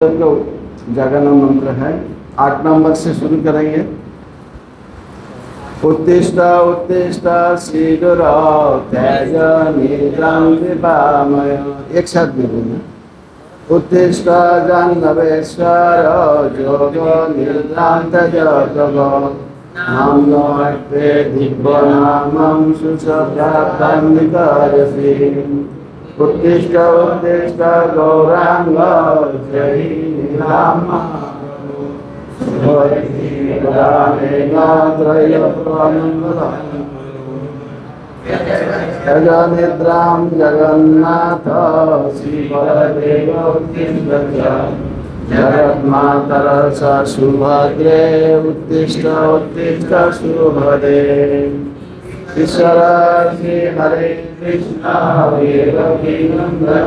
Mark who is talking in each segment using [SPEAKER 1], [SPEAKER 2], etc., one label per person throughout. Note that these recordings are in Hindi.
[SPEAKER 1] जागरण मंत्र है। 8 नंबर से शुरू करेंगे। उत्तिष्ठ उत्तिष्ठ शीघ्र त्यज निद्रां कृपामय। एक साथ बोलना। उत्तिष्ठ जाह्नवेश्वर योग निद्रां त्यज प्रभो नाम्नोऽर्थे दिव्यनामं सुसप्राप्तं विकरसि। उत्तिष्ठ उत्तिष्ठ गौरांग जय राम त्यज निद्रां जगन्नाथ शिवदेव जगन्मातरस सुभद्रे उत्तिष्ठ उत्तिष्ठ शुभदे। ईश्वर श्री हरे कृष्ण देवकी नंदन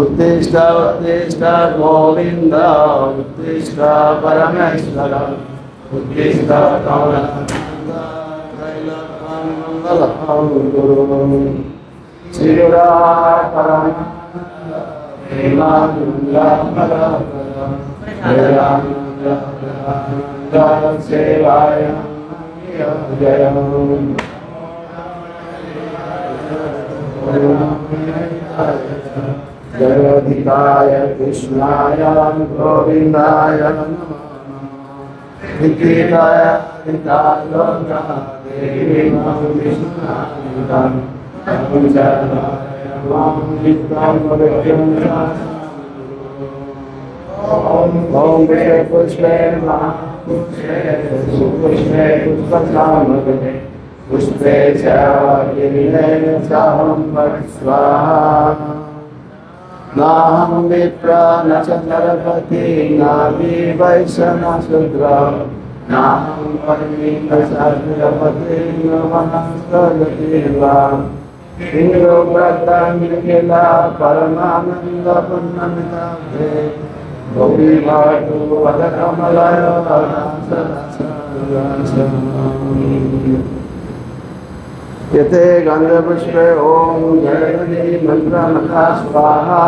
[SPEAKER 1] उत्तिष्ठ उत्तिष्ठ गोविंद उत्तिष्ठ परमेश्वर उत्तिष्ठ गुरु श्रीरा सेवाय जय जगदिकाय कृष्णाय गोविंदाय नित्याय ओम पुष्पे पुष्पे पुष्पे स्वाहा। नाहं विप्र न च नरपति नाभि वैश्य शूद्र नाहं कर्मी न शूद्रपति न वनस्पति वा इंद्रो व्रतमिखिला परमानंद पुण्यमिताभे गोपी भाटु पदकमलय यते गंधपुष्पे ओम जयगणि मंत्रमथा स्वाहा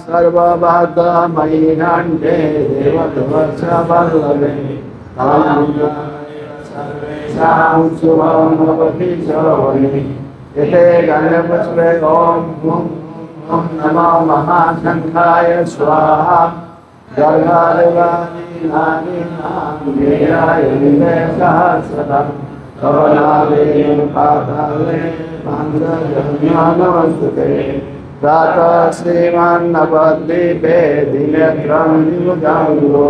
[SPEAKER 1] सर्वबाधमयी नाण्डे देवध्वजवल्लभे सर्वेषां शुभं भवति श्रवणे। यते गंधपुष्पे ओम नमो महाशंखाय स्वाहा गर्गादिवानि नानि सहस्रतम् नमस्ते। प्रातः श्रीमन्नवद्वीपे दिनेत्रं निभुजाङ्गो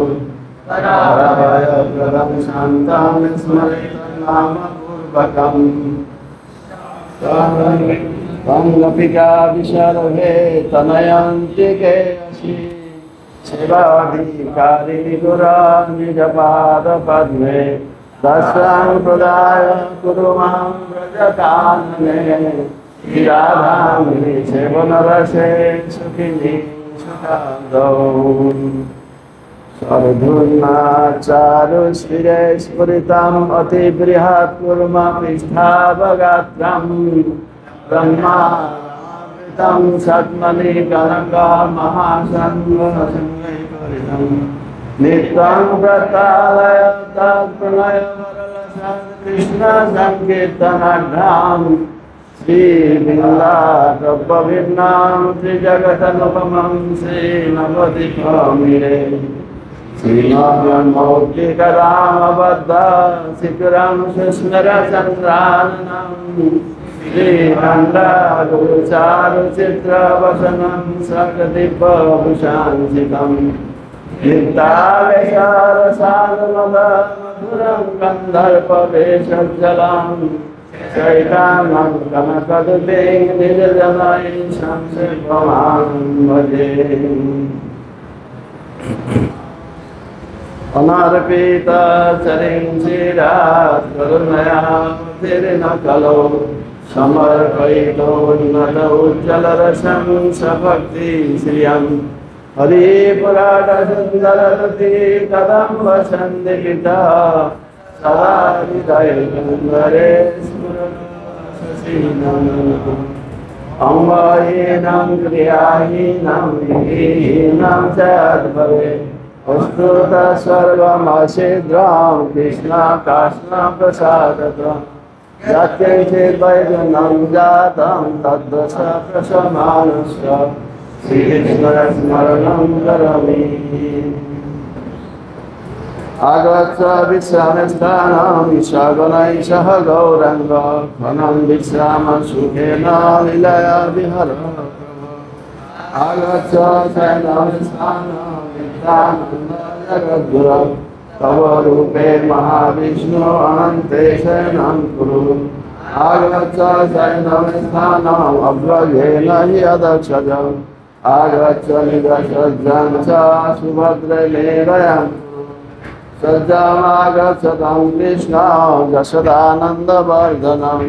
[SPEAKER 1] प्रदं शान्तं स्मरेन्नामपूर्वकम् तं गोपिका विशर्हे तनयन्तिके असि शिवाधिकारिणि गुरा निजपादपद्मे तस्यां प्रदाय कुरु मां व्रजकानने राधामि सेवनरसे सुखिनी सुखादौ सर्वधुर्नाचारुस्फिरे स्फुरितम् अतिबृहत् कूर्मपृष्ठावगात्रं ब्रह्मावृतं षट्मणिकनकमहासंवसंवैकरितम् नित्यं व्रतालय तत्प्रणय कृष्ण संकीर्तनाढ्यां श्रीबिन्दाटोपभिन्नां त्रिजगतनुपमं श्रीनवदीपमिरे श्रीमौक्तिकरामबद्ध शिखरं सुस्मरचन्द्राननं श्रीखण्डागुरुचारुचित्रवसनं सकदिव्यभूषांसितम् नित्यावेशारसानुमदमधुरं गन्धर्पवेषज्जलं चैतानं कनकदुतिं निजजनैषं शिवमां भजे। अनार्पितचरिं शिरात् करुणया तिर्न कलो समर्पयितोन्नत उज्ज्वलरसं सभक्ति श्रियं हरिपुराणसुन्दररति कदम्ब सन्दिपिता सदा हृदये स्मरणं अम्बाहीनं क्रियाहीनं विहीनं च यद्भवेत् वस्तुत सर्वमसिद्रां कृष्णाकाष्णप्रसादतः यत्किञ्चिद्वैगुण्यं जातं तद्दश प्रशमानस्य श्रीकृष्णस्मरणं करोमि आगच्छ विश्रामस्थानं सगुणैः सह गौरङ्ग घनं विश्राम सुखेन लीलया विहर आगच्छ शयनस्थानं जगद्गुरो तव रूपे महाविष्णु अनन्ते शयनं कुरु आगच्छ शयनस्थानम् अव्ययेन हि अदक्षजम् आगच्छ निजसज्जं च सुभद्रे मेलयम् सज्जमागच्छतं कृष्ण यशोदानन्दवर्धनं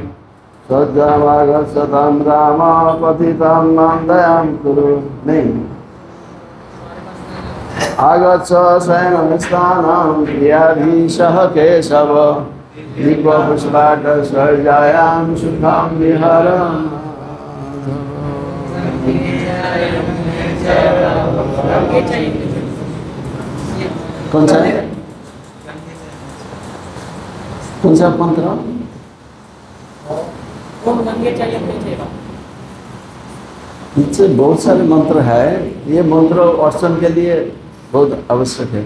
[SPEAKER 1] सज्जमागच्छतं राम पतितं मां दयां कुरु नहीं आगच्छ शयनस्थानं प्रियाधीशः केशव दीपपुष्पाटसर्जायां सुखं विहर कौन सा मंत्र नीचे बहुत सारे मंत्र है। ये मंत्र अर्चन के लिए बहुत आवश्यक है।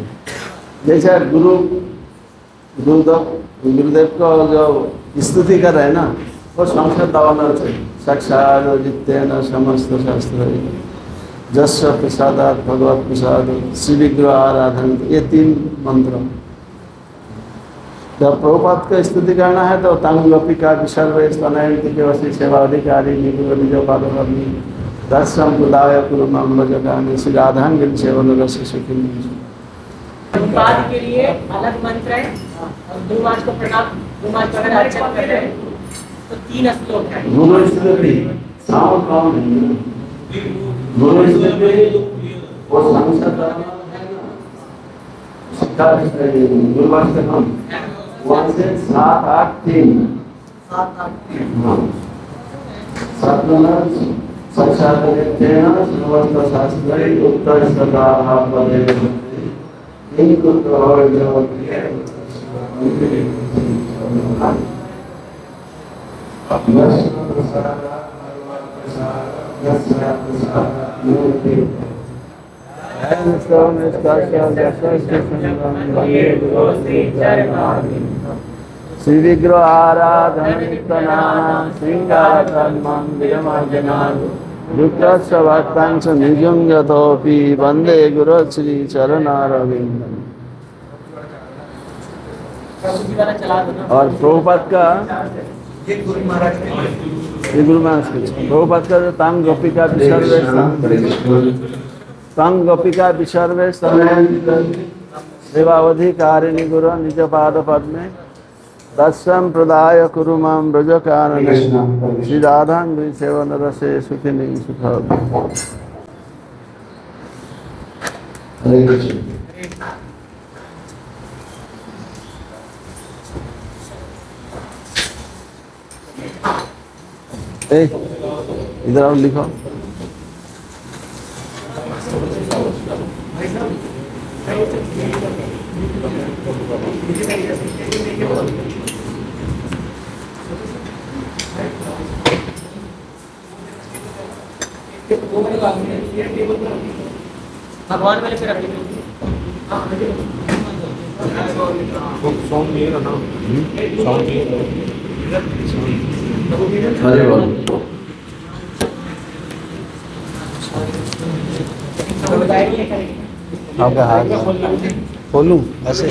[SPEAKER 1] जैसे गुरुदेव को जो स्तुति कर रहे हैं ना, वो संस्कृत दवाना चाहिए। साक्षात जितेन समस्त शास्त्र जस्य प्रसादात भगवत प्रसाद श्री विग्रह आराधन, ये 3 मंत्र। जब प्रभुपाद को स्तुति करना है तो तंग गोपिका सर्वे स्तनयन्ति केवसी सेवा अधिकारी निज पादपद्मी दर्शन बुदाय कुरु मम भजकानि श्री राधांग सेवन रस सुखिन।
[SPEAKER 2] प्रभुपाद के लिए अलग मंत्र है और गुरुवाच को प्रणाम, गुरुवाच का अर्चन कर रहे हैं तो 3 श्लोक है।
[SPEAKER 1] गुरु स्तुति साउंड कम है। गुरु स्तुति वो संस्कृत है ना, सिद्धार्थ गुरुवाच का नाम 1 से 7 8 3 साक्षात नित्येन समस्त शास्त्रै उत्तर सदा पदे इनको तो जो श्री विग्रह आराधन श्रृंगारकर्मं विरमार्जनान् दुःखस्य भक्तांच निजं यतोऽपि वन्दे गुरु श्री चरणारविन्दम्। और प्रभुपाद का ये गुरु महाराज के प्रभुपाद का जो तांग गोपिका विसर्वे तांग गोपिका विसर्वे सेवावधिकारिणी गुरु निज पाद पद्मे दर्शन प्रदाय कुरु मां ब्रजकानने श्री राधांग सेवन रसे सुखिनी सुख। हरे कृष्ण। इधर आओ लिखो।
[SPEAKER 2] भगवान वाले पे रख लीजिए।
[SPEAKER 1] हरे बोल। आपका हाथ खोलूं ऐसे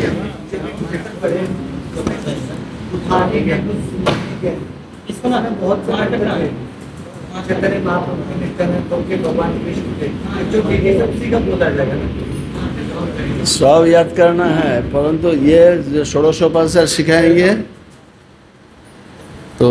[SPEAKER 2] इसको ना बहुत स्मार्ट रखना है।
[SPEAKER 1] सब याद करना है, परंतु ये जो षोडशोपनिषद सिखाएंगे तो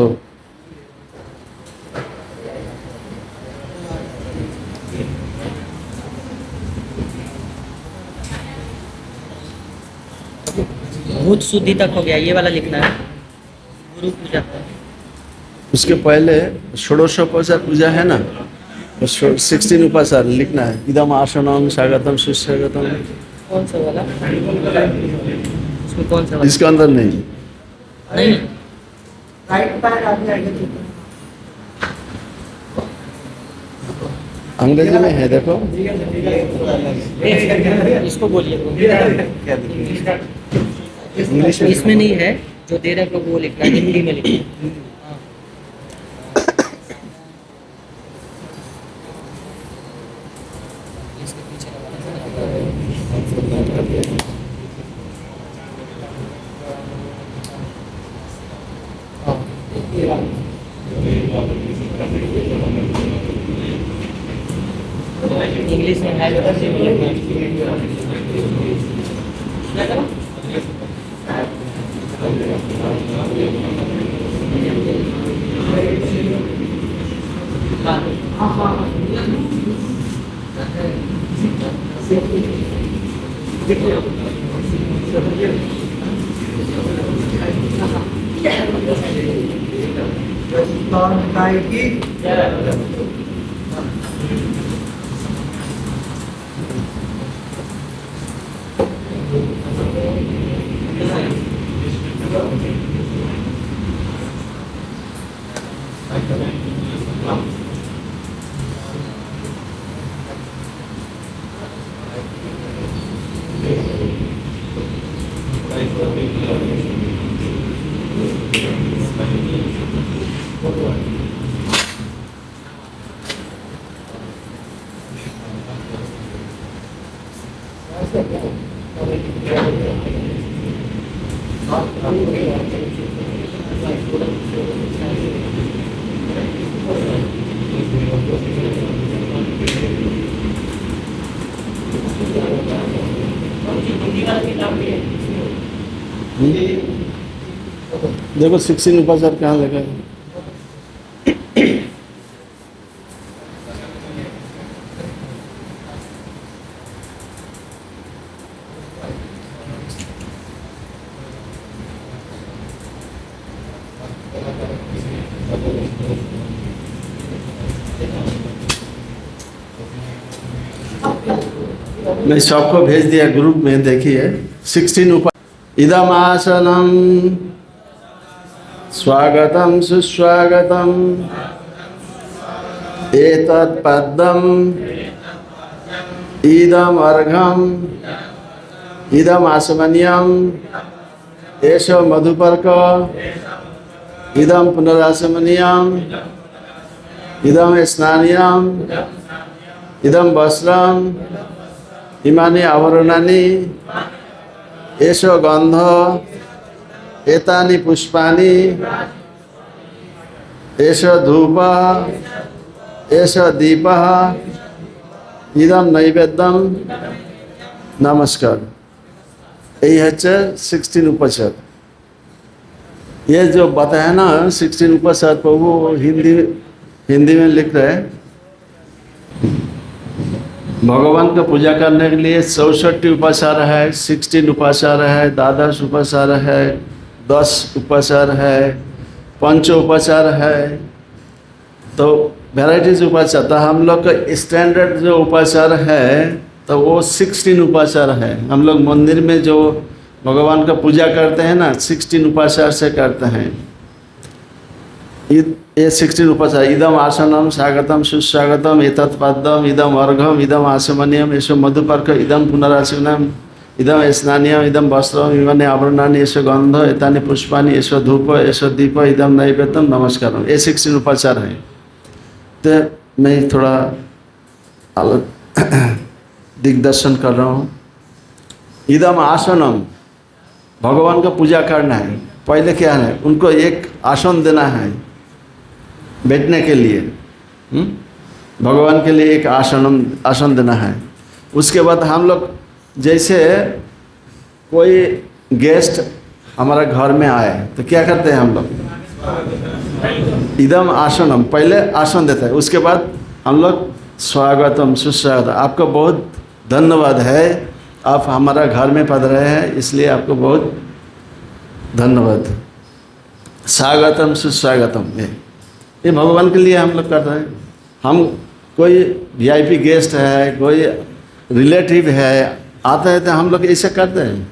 [SPEAKER 2] भूत शुद्धि तक हो गया, ये वाला लिखना है गुरु पूजा।
[SPEAKER 1] उसके पहले षोडशोपचार पूजा है ना, 16 उपचार लिखना है। इदम आसनम स्वागतम सुस्वागतम।
[SPEAKER 2] कौन सा वाला? इसमें कौन सा वाला?
[SPEAKER 1] इसके अंदर नहीं।
[SPEAKER 2] नहीं,
[SPEAKER 3] राइट पैर आगे आगे
[SPEAKER 1] अंग्रेजी में है, देखो।
[SPEAKER 2] इसको बोलिए।
[SPEAKER 1] इंग्लिश में
[SPEAKER 2] इसमें नहीं है, जो दे रहे हैं वो लिखना है, हिंदी में लिखना है। इसके पीछे इंग्लिश में है।
[SPEAKER 3] की
[SPEAKER 1] देखो 16 उपचार कहाँ लगा है। मैं सबको भेज दिया ग्रुप में, देखिए 16 ऊपर। इदम आसनम स्वागतम सुस्वागतम एतत् पद्मम इदम अर्घम इदम आसमन्यम एषो मधुपर्क इदम पुनरासमन्यम इदम स्नानियम इदम वस्त्रम इमानि आवरणानि एषो गंध एतानि पुष्पानि एषो धूप एषो दीप इदम नैवेद्यम नमस्कार। यही है 16 उपचार। ये जो बताया ना 16 उपचार पर वो हिंदी में लिख रहे हैं। भगवान का पूजा करने के लिए 64 उपचार है, 16 उपचार है, द्वादश उपचार है, 10 उपचार है, पंच उपचार है, तो वेराइटीज उपचार। तो हम लोग का स्टैंडर्ड जो उपचार है तो वो 16 उपचार है। हम लोग मंदिर में जो भगवान का पूजा करते हैं ना 16 उपचार से करते हैं। ये 16 उपचार। इदम आसनम स्वागतम सुस्वागतम एतत् पद्मम इदम अर्घम इदम आसमन्यम एषो मधुपर्क इदम पुनरासमन्यम इदम स्नानियम इदम वस्त्रम इमानि आवरणानि एषो गंध एतानि पुष्पानि एषो धूप एषो दीप इदम नैवेद्यम नमस्कारम। ये 16 उपचार है। तो मैं थोड़ा अलग दिग्दर्शन कर रहा हूँ। इदम आसनम, भगवान का पूजा करना है। पहले क्या है, उनको एक आसन देना है बैठने के लिए। भगवान के लिए एक आसन देना है। उसके बाद हम लोग जैसे कोई गेस्ट हमारा घर में आए तो क्या करते हैं हम लोग, इदम आसनम, पहले आसन देते हैं। उसके बाद हम लोग स्वागतम सुस्वागतम, आपको बहुत धन्यवाद है, आप हमारा घर में पधारे हैं इसलिए आपको बहुत धन्यवाद। स्वागतम सुस्वागतम, ये भगवान के लिए हम लोग कर रहे हैं। हम कोई वीआईपी गेस्ट है, कोई रिलेटिव है, आता है तो हम लोग ऐसे करते हैं।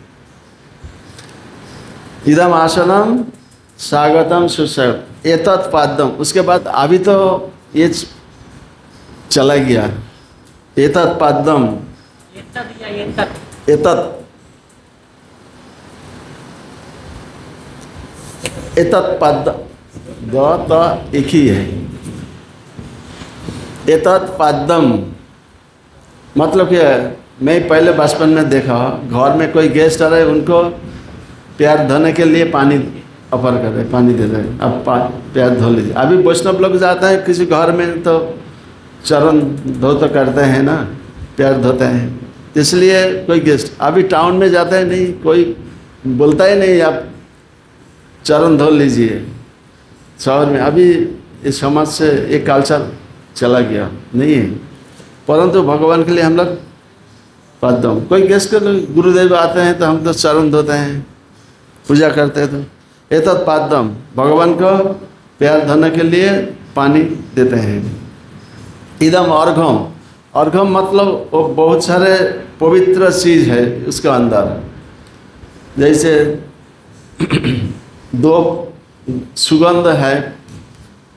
[SPEAKER 1] इदम आसनम स्वागतम सुस्वागतम एतत् पाद्यम। उसके बाद अभी तो ये चला गया, एतत् पाद्यम, एतत् एतत् पाद्य, द त एक ही है। एतत् पाद्यम मतलब क्या है? मैं पहले बचपन में देखा, घर में कोई गेस्ट आ रहे हैं, उनको पैर धोने के लिए पानी ऑफर कर रहे, पानी दे रहे, अब पैर धो लीजिए। अभी वैष्णव लोग जाते हैं किसी घर में तो चरण धो तो करते हैं ना, पैर धोते हैं। इसलिए कोई गेस्ट अभी टाउन में जाता है, नहीं कोई बोलता ही नहीं आप चरण धो लीजिए। शहर में अभी इस समाज से एक कल्चर चला गया नहीं है, परंतु भगवान के लिए हम लोग पाद्यम। कोई गेस्ट के गुरुदेव आते हैं तो हम तो चरण धोते हैं, पूजा करते हैं। तो एतत् पाद्यम, भगवान को पैर धोने के लिए पानी देते हैं। इदम अर्घम, अर्घम मतलब वो बहुत सारे पवित्र चीज़ है उसका अंदर, जैसे 2 सुगंध है,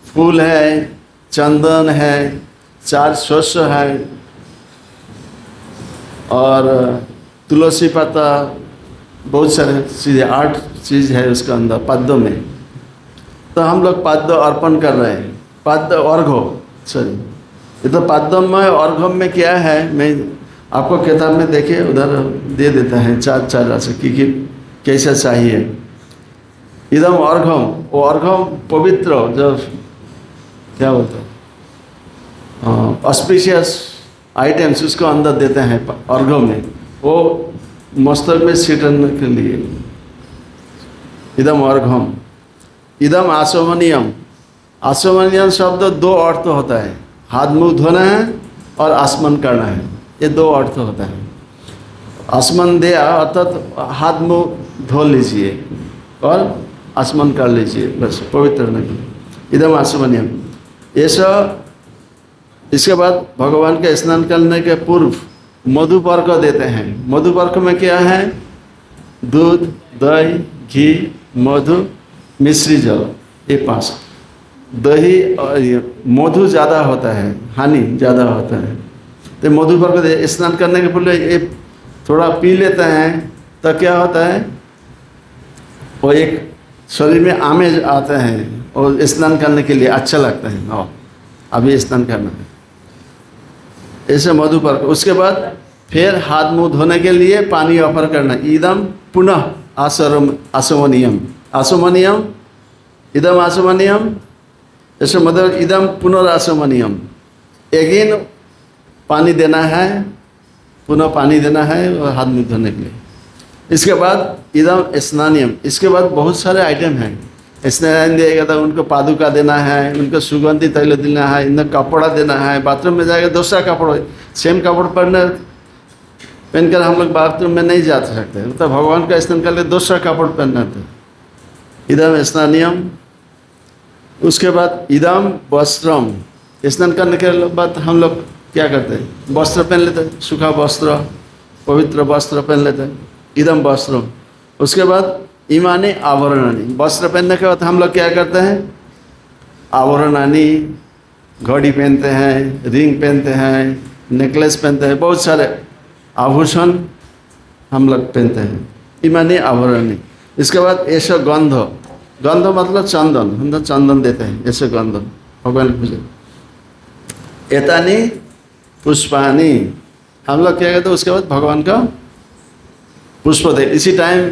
[SPEAKER 1] फूल है, चंदन है, 4 शस्य है और तुलसी पत्ता, बहुत सारे चीज़ें, 8 चीज़ है उसका अंदर पाद्य में। तो हम लोग पाद्य अर्पण कर रहे हैं। पाद्य अर्घो, सॉरी, ये तो पाद्यम में अर्घम में क्या है, मैं आपको किताब में देखिए उधर दे देता है 4 राशि कि कैसा चाहिए। इदम अर्घम, वो अर्घम पवित्र, जो क्या बोलते हैं, ऑस्पिशियस आइटम्स उसको अंदर देते हैं अर्घम में, वो मस्तक में सीटने के लिए। इदम अर्घम। इदम आसमनियम, आसमनियम शब्द 2 अर्थ होता है, हाथ मुँह धोना है और आसमन करना है, ये 2 अर्थ होता है। आसमन दिया अर्थात हाथ मुँह धो लीजिए और आसमन कर लीजिए, बस पवित्र नहीं। इदम आसमनियम, ये सब। इसके बाद भगवान के स्नान करने के पूर्व मधुपर्क देते हैं। मधुपर्क में क्या है? दूध, दही, घी, मधु, मिश्री जल, ये 5। दही और मधु ज़्यादा होता है, हानि ज़्यादा होता है, तो मधुपर्क दे। स्नान करने के पूर्व ये थोड़ा पी लेते हैं तो क्या होता है, वो एक शरीर में आमेज आते हैं और स्नान करने के लिए अच्छा लगता है। और अभी स्नान करना है, ऐसे मधुपर्क। उसके बाद फिर हाथ मुंह धोने के लिए पानी ऑफर करना। इदम पुनः आसमनियम, आसमनियम, इदम आसमनियम, ऐसे मतलब इदम पुनरासमनियम, अगेन पानी देना है, पुनः पानी देना है और हाथ मुंह धोने के लिए। इसके बाद इदम स्नानियम, इसके बाद बहुत सारे आइटम हैं। स्नान दिएगा तो उनको पादुका देना है, उनको सुगंधित तैल देना है, इन्हें कपड़ा देना है। बाथरूम में जाएगा दूसरा कपड़ा, सेम कपड़ा पहनकर हम लोग बाथरूम में नहीं जा सकते, तो भगवान का स्नान कर लिए दूसरा कपड़ा पहनना था। इदम स्नानियम। उसके बाद इदम वस्त्रम, स्नान करने के बाद हम लोग क्या करते हैं, वस्त्र पहन लेते हैं, सूखा वस्त्र, पवित्र वस्त्र पहन लेते हैं। इदम वस्त्रम। उसके बाद इमानी आभरणानी, वस्त्र पहनने के बाद हम लोग क्या करते हैं, आभरणानी, घड़ी पहनते हैं, रिंग पहनते हैं, नेकलेस पहनते हैं, बहुत सारे आभूषण हम लोग पहनते हैं, इमानी आभरणानी। इसके बाद ऐसा गंध, गंध मतलब चंदन, हम तो चंदन देते हैं, ऐसे गंध भगवान की पूजा। एतानी पुष्पानी, हम लोग क्या कहते हैं, उसके बाद भगवान का पुष्प दे। इसी टाइम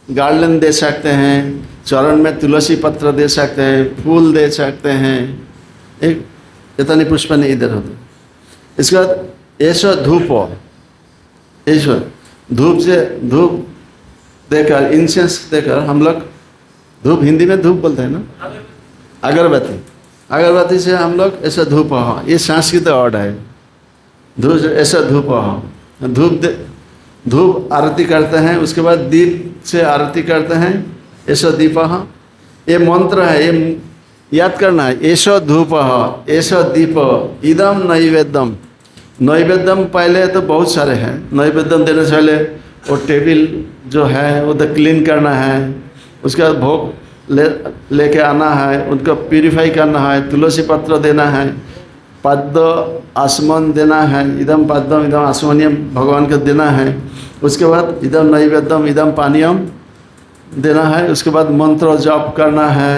[SPEAKER 1] गार्डन दे सकते हैं, चरण में तुलसी पत्र दे सकते हैं, फूल दे सकते हैं। एक इतनी पुष्पानी इधर होते। इसके बाद ऐसा धूप, ऐसा धूप से धूप देकर, इंसेंस देकर, हम लोग धूप, हिंदी में धूप बोलते हैं ना, अगरबत्ती, अगरबत्ती से हम लोग ऐसा धूप, हाँ ये संस्कृत वर्ड है, धूप ऐसा धूप, हाँ धूप आरती करते हैं। उसके बाद दीप से आरती करते हैं एषो दीपः, ये मंत्र है, ये याद करना है। एषो धूपः, एषो दीप, इदम नैवेद्यम। नैवेद्यम पहले तो बहुत सारे हैं। नैवेद्यम देने से पहले वो टेबल जो है वो तो क्लीन करना है, उसके बाद भोग लेके आना है, उनको प्यूरिफाई करना है, तुलसी पत्र देना है, पाद्य आसमन देना है, इदम पाद्यम इदम आसमनियम भगवान को देना है। उसके बाद इदम नैवेद्यम इदम पानीयम देना है। उसके बाद मंत्र जप करना है।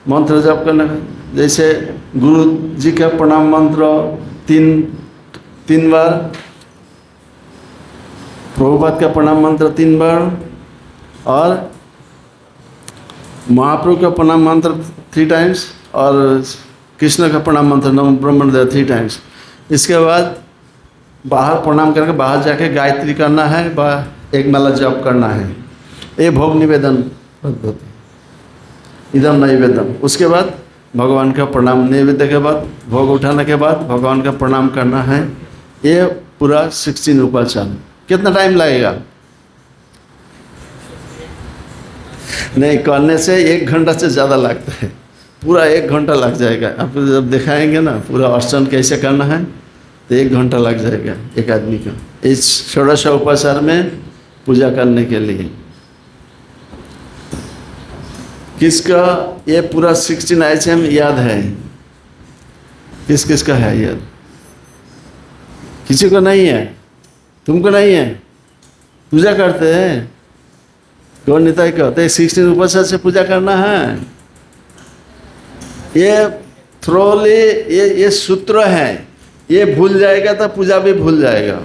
[SPEAKER 1] मंत्र जप करना है जैसे गुरु जी का प्रणाम मंत्र तीन बार, प्रभुपाद का प्रणाम मंत्र 3 बार, और महाप्रभु का प्रणाम मंत्र 3 टाइम्स, और कृष्ण का प्रणाम मंत्र नमो ब्रह्मणदेव 3 टाइम्स। इसके बाद बाहर प्रणाम करके बाहर जाके गायत्री करना है, एक माला जप करना है। ये भोग निवेदन पद्धति, इदम नैवेद्यम। उसके बाद भगवान का प्रणाम, नैवेद्य के बाद भोग उठाने के बाद भगवान का प्रणाम करना है। ये पूरा 16 उपाचार। कितना टाइम लगेगा? नहीं, करने से 1 घंटा से ज़्यादा लगता है। पूरा 1 घंटा लग जाएगा। आप जब दिखाएंगे ना पूरा अर्चन कैसे करना है तो 1 घंटा लग जाएगा एक आदमी का, इस षोडश उपाचार में पूजा करने के लिए। किसका ये पूरा 16 आइटम याद है? किस किस का है याद? किसी को नहीं है? तुमको नहीं है? पूजा करते हैं कौन निताई का? तो 16 उपाचार से पूजा करना है। ये थ्रोली ये सूत्र है, ये भूल जाएगा तो पूजा भी भूल जाएगा,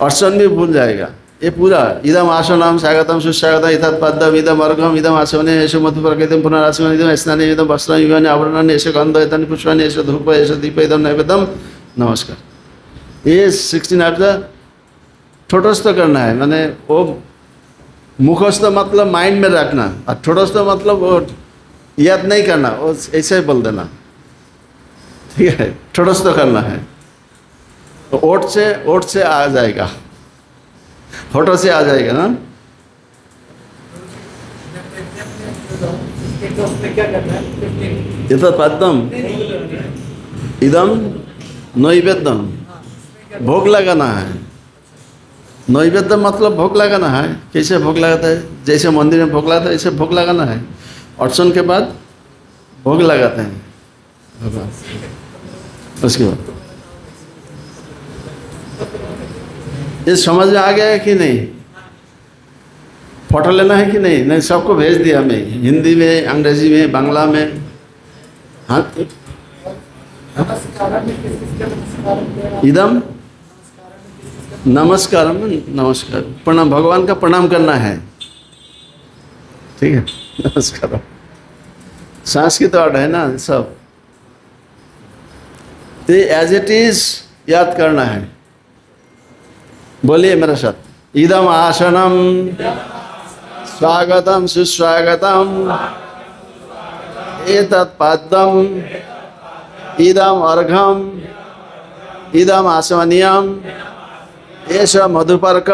[SPEAKER 1] अर्चन भी भूल जाएगा। ये पूरा इदम आसनम स्वागतम सुस्वागतम इतत् पद्यम इदम अर्घम इदम आसवने ऐसे मधुपर्कम पुनरासवन इदम स्नान इदम वस्त्र युवन आवरण ऐसे गंध इतन पुष्पानि ऐसे धूप ऐसे दीप इदम नैवेद्यम नमस्कार। ये 16 आर्चा ठोटस्थ करना है, माने वो मुखस्थ मतलब माइंड में रखना, और ठोटस्थ मतलब वो याद नहीं करना, वो ऐसे ही बोल देना, ठीक है? ठोटस्थ करना है तो ओठ से आ जाएगा, फोटो से आ जाएगा ना। इतना पद्यम इदम नैवेद्यम, भोग लगाना है। नैवेद्य मतलब भोग लगाना है। कैसे भोग लगाता है? जैसे मंदिर में भोग लगाता है ऐसे भोग लगाना है। अर्चन के बाद भोग लगाते हैं भगवान। उसके बाद ये समझ में आ गया है कि नहीं? फोटो लेना है कि नहीं? नहीं, सबको भेज दिया मैं, हिंदी में, अंग्रेजी में, बांग्ला में। हाँ, इदम नमस्कार, नमस्कार प्रणाम, भगवान का प्रणाम करना है, ठीक है? नमस्कार संस्कृत वर्ड है ना सब, तो एज इट इज याद करना है। बोलिए मेरे साथ, इदम आसनम स्वागतम सुस्वागतम एतत् पाद्यम इदम अर्घम इदम आसमनियम एष मधुपर्क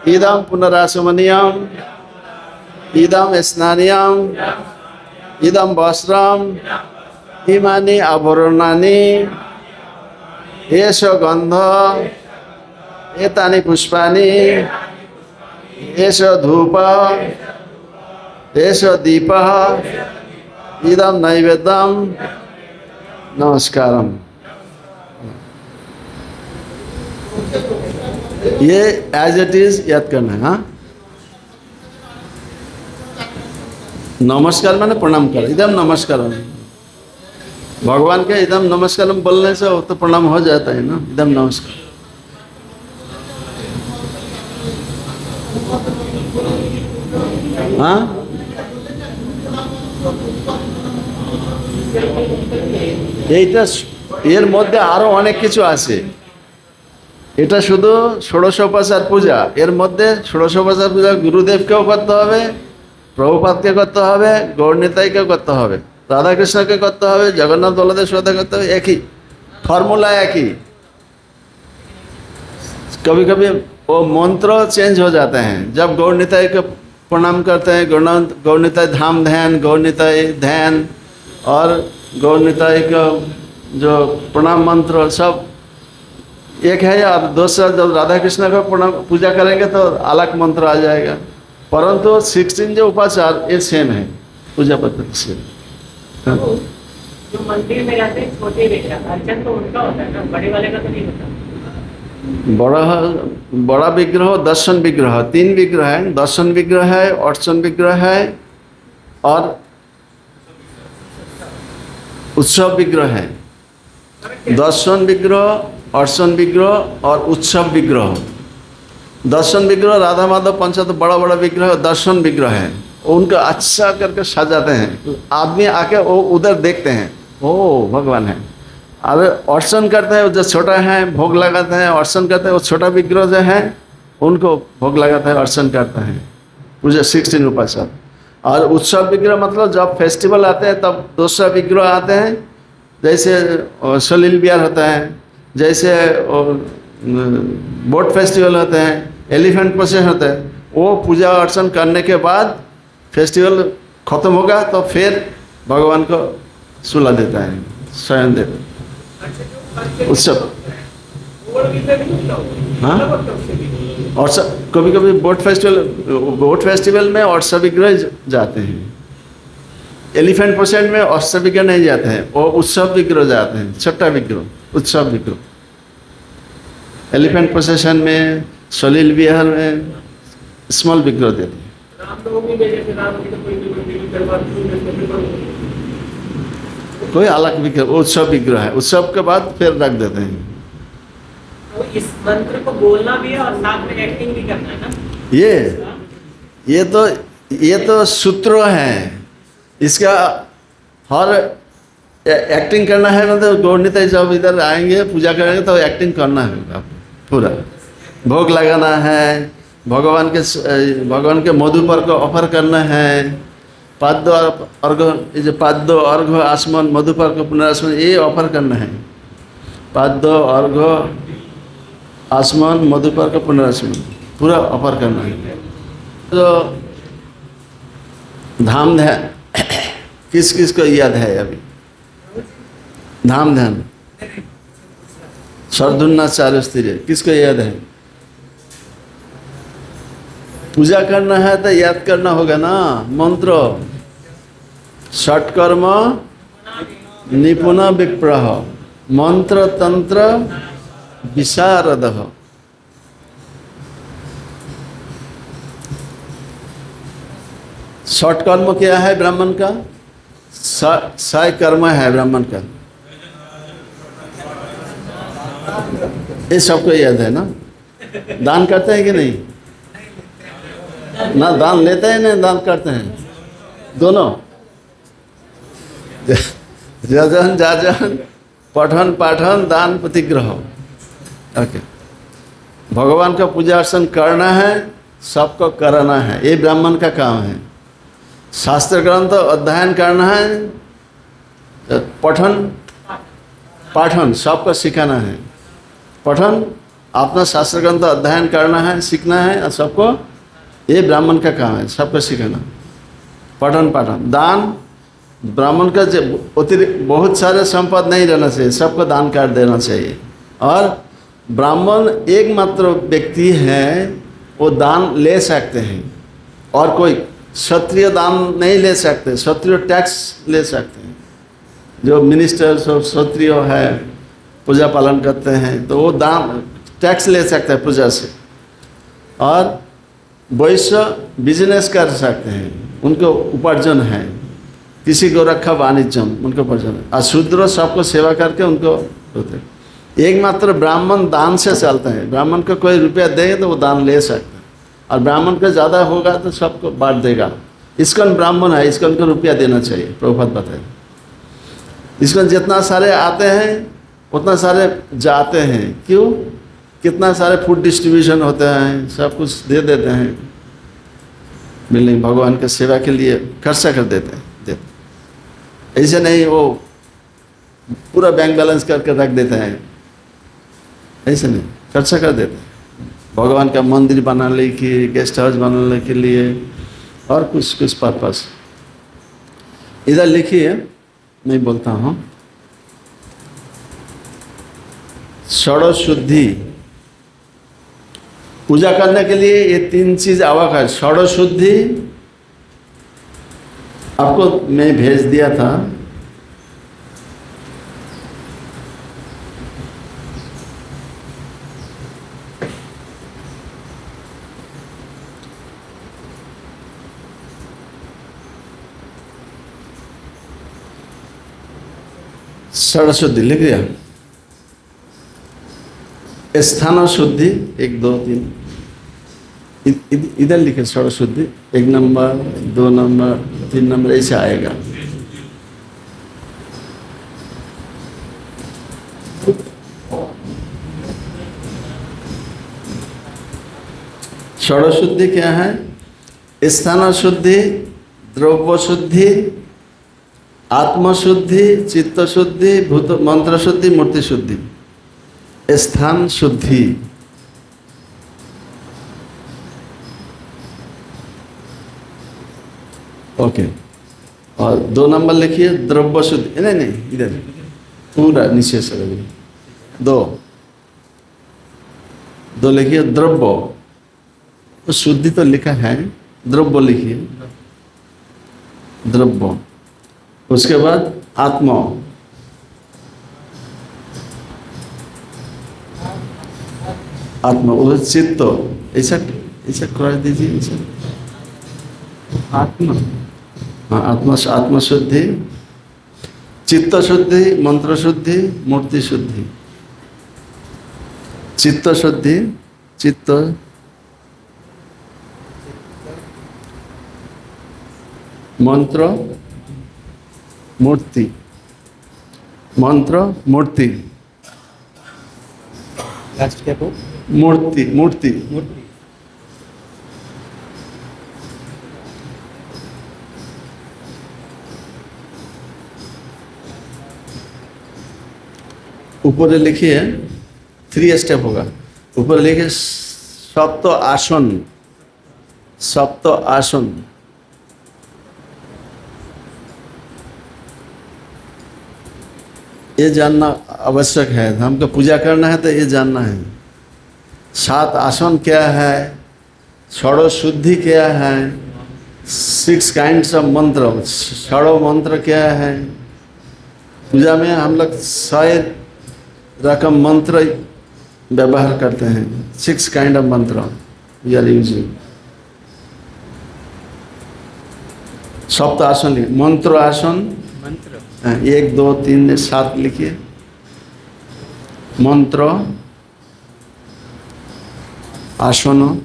[SPEAKER 1] इदम पुनरासमनियम इदम स्नानियम इदम वस्त्रम इमानि आभरणानि एष गंध एतानि पुष्पानि एष धूप एष दीप इदम नैवेद्यम नमस्कारम। ये एज इट इज याद करना है। हाँ, नमस्कार माने प्रणाम कर, इदम नमस्कारम। भगवान के इदम नमस्कारम बोलने से तो प्रणाम हो जाता है ना, इदम नमस्कार। हाँ, এইটা এর মধ্যে আরো অনেক কিছু আছে। এটা শুধু ষোড়শোপচার পূজা। এর মধ্যে ষোড়শোপচার পূজা গুরুদেবকেও করতে হবে, প্রভুপাদকে করতে হবে, গৌরনিতাইকেও করতে হবে, রাধাকৃষ্ণকে করতে হবে, জগন্নাথ বলদেব সুভদ্রা করতে হবে। একই फॉर्मूला एक ही। कभी कभी वो मंत्र चेंज हो जाते हैं। जब गौर निताई का प्रणाम करते हैं, गौरनिताय धाम ध्यान, गौरनिताय ध्यान और गौरनिताय का जो प्रणाम मंत्र सब एक है। और दूसरा जब राधा कृष्ण का प्रणाम पूजा करेंगे तो अलग मंत्र आ जाएगा, परंतु 16 जो उपाचार ये सेम है पूजा पद्धति से। हाँ।
[SPEAKER 2] जो मंदिर में जाते हैं छोटे विग्रह अर्चन तो उनका होता है ना, बड़े वाले का तो नहीं होता।
[SPEAKER 1] बड़ा विग्रह, दर्शन विग्रह, 3 विग्रह है। दर्शन विग्रह है, अर्चन विग्रह है और उत्सव विग्रह है। दर्शन विग्रह, अर्चन विग्रह और उत्सव विग्रह। दर्शन विग्रह राधा माधव पंचायत तो बड़ा बड़ा विग्रह दर्शन विग्रह है, उनका अच्छा करके सजाते हैं, आदमी आके वो उधर देखते हैं ओ भगवान है। अरे अर्चन करते हैं जो छोटा है भोग लगाते हैं, अर्चन करते हैं वो छोटा विग्रह जो है उनको भोग लगाते हैं, अर्चन करते हैं पूजा 16 उपाचार। और उत्सव विग्रह मतलब जब फेस्टिवल आते हैं तब दूसरा विग्रह आते हैं, जैसे सलील बिहार होता है, जैसे बोट फेस्टिवल होते हैं, एलिफेंट प्रोसेस होता है। वो पूजा अर्चन करने के बाद फेस्टिवल खत्म होगा तो फिर भगवान को सुला देता है, शयन देता है। उत्सव हाँ, और कभी कभी बोट फेस्टिवल में और विग्रह जाते हैं। एलिफेंट प्रोसेस में और विग्रह नहीं जाते हैं, वो उत्सव विग्रह जाते हैं, छोटा विग्रह उत्सव विग्रह। एलिफेंट प्रोसेशन में, सलील विहार में स्मॉल विग्रह देते हैं। कोई अलग विग्रह उत्सव विग्रह है, उत्सव के बाद फिर रख देते हैं।
[SPEAKER 2] तो इस मंत्र को बोलना भी है और साथ में एक्टिंग भी करना है ना।
[SPEAKER 1] ये तो सूत्र है, इसका हर एक्टिंग करना है। मतलब गौरनिताय जब इधर आएंगे पूजा करेंगे तो एक्टिंग करना है पूरा, भोग लगाना है, भगवान के मधुपर को ऑफर करना है, पाद्य अर्घ, ये जो पाद्य अर्घ आसमन मधुपर को पुनरासमन ये ऑफर करना है। पाद्य अर्घ आसमन मधुपर का पुनरासमन पूरा ऑफर करना है। तो धाम ध्यान किस किस को याद है अभी? धाम ध्यान सर्वधुन्ना चारु स्थिर किसको याद है? पूजा करना है तो याद करना होगा ना मंत्र। षट्कर्म निपुण विप्रह मंत्र तंत्र विशारद। षट्कर्म क्या है ब्राह्मण का? 6 कर्म है ब्राह्मण का, ये सबको याद है ना। दान करते हैं कि नहीं? ना दान लेते हैं ना दान करते हैं, दोनों। जजन जाजन पठन पाठन दान प्रतिग्रह। ओके, भगवान का पूजा अर्चन करना है, सबको कराना है, ये ब्राह्मण का काम है। शास्त्र ग्रंथ अध्ययन करना है, पठन पाठन सबको सिखाना है। पठन अपना शास्त्र ग्रंथ अध्ययन करना है, सीखना है, और सबको ये ब्राह्मण का काम है, सबको सिखाना। पठन पाठन दान, ब्राह्मण का अतिरिक्त बहुत सारे संपद नहीं रहना चाहिए, सबको दान कर देना चाहिए। और ब्राह्मण एकमात्र व्यक्ति है वो दान ले सकते हैं, और कोई क्षत्रिय दान नहीं ले सकते। क्षत्रिय टैक्स ले सकते हैं, जो मिनिस्टर सब क्षत्रिय है, पूजा पालन करते हैं, तो वो दान टैक्स ले सकते हैं पूजा से। और वैश्य बिजनेस कर सकते हैं, उनको उपार्जन है, किसी को रखा वाणिज्यम उनको उपार्जन है। और शूद्र सबको सेवा करके उनको होते हैं। एकमात्र ब्राह्मण दान से चलते हैं, ब्राह्मण को कोई रुपया देंगे तो वो दान ले सकते हैं, और ब्राह्मण का ज़्यादा होगा तो सबको बांट देगा। इस्कॉन ब्राह्मण है, इस्कॉन को रुपया देना चाहिए, प्रभुपाद बताए। इस्कॉन जितना सारे आते हैं उतना सारे जाते हैं, क्यों? कितना सारे फूड डिस्ट्रीब्यूशन होते हैं, सब कुछ दे देते हैं, बिल्डिंग भगवान के सेवा के लिए खर्चा कर देते हैं। ऐसे नहीं वो पूरा बैंक बैलेंस करके रख देते हैं, ऐसे नहीं, खर्चा कर देते हैं। भगवान का मंदिर बनाने के, गेस्ट हाउस बनाने के लिए, और कुछ कुछ पर्पस। इधर लिखिए, मैं बोलता हूँ। षड शुद्धि पूजा करने के लिए ये 3 चीज आवश्यक है। षड शुद्धि आपको मैं भेज दिया था। षड शुद्धि लिख दिया। स्थान शुद्धि 1 2 3 इधर लिखे। षड शुद्धि 1 नंबर 2 नंबर 3 नंबर ऐसे आएगा। षड शुद्धि क्या है? स्थान शुद्धि, द्रव्य शुद्धि, आत्म शुद्धि, चित्त शुद्धि, भूत मंत्र शुद्धि, मूर्ति शुद्धि, स्थान शुद्धि। ओके। और 2 नंबर लिखिए द्रव्य शुद्धि। नहीं नहीं, इधर पूरा नीचे से लगे। 2 लिखिए द्रव्य। तो शुद्धि तो लिखा है, द्रव्य लिखिए द्रव्य। उसके बाद आत्मा, आत्मा वो चित्त। ऐसा ऐसा कर दीजिए ऐसा। आत्मा, हाँ आत्मा, आत्म शुद्धि, चित्त शुद्धि, मंत्र शुद्धि, मूर्ति शुद्धि। चित्त शुद्धि, चित्त, मंत्र, मूर्ति, मंत्र, मूर्ति,
[SPEAKER 3] लास्ट क्या को?
[SPEAKER 1] मूर्ति, मूर्ति।
[SPEAKER 3] मूर्ति।
[SPEAKER 1] ऊपर लिखिए 3 स्टेप होगा। ऊपर लिखिए सप्त आसन, सप्त आसन। ये जानना आवश्यक है। हमको पूजा करना है तो ये जानना है। 7 आसन क्या है, षड शुद्धि क्या है, 6 काइंड्स ऑफ मंत्र, षड मंत्र क्या है। पूजा में हम लोग 100 रकम मंत्र व्यवहार करते हैं। 6 काइंड ऑफ मंत्र वी आर यूजिंग। सप्त आसन लिखिए। मंत्र आसन,
[SPEAKER 3] मंत्र
[SPEAKER 1] 1 2 3 7 लिखिए। मंत्र आसन,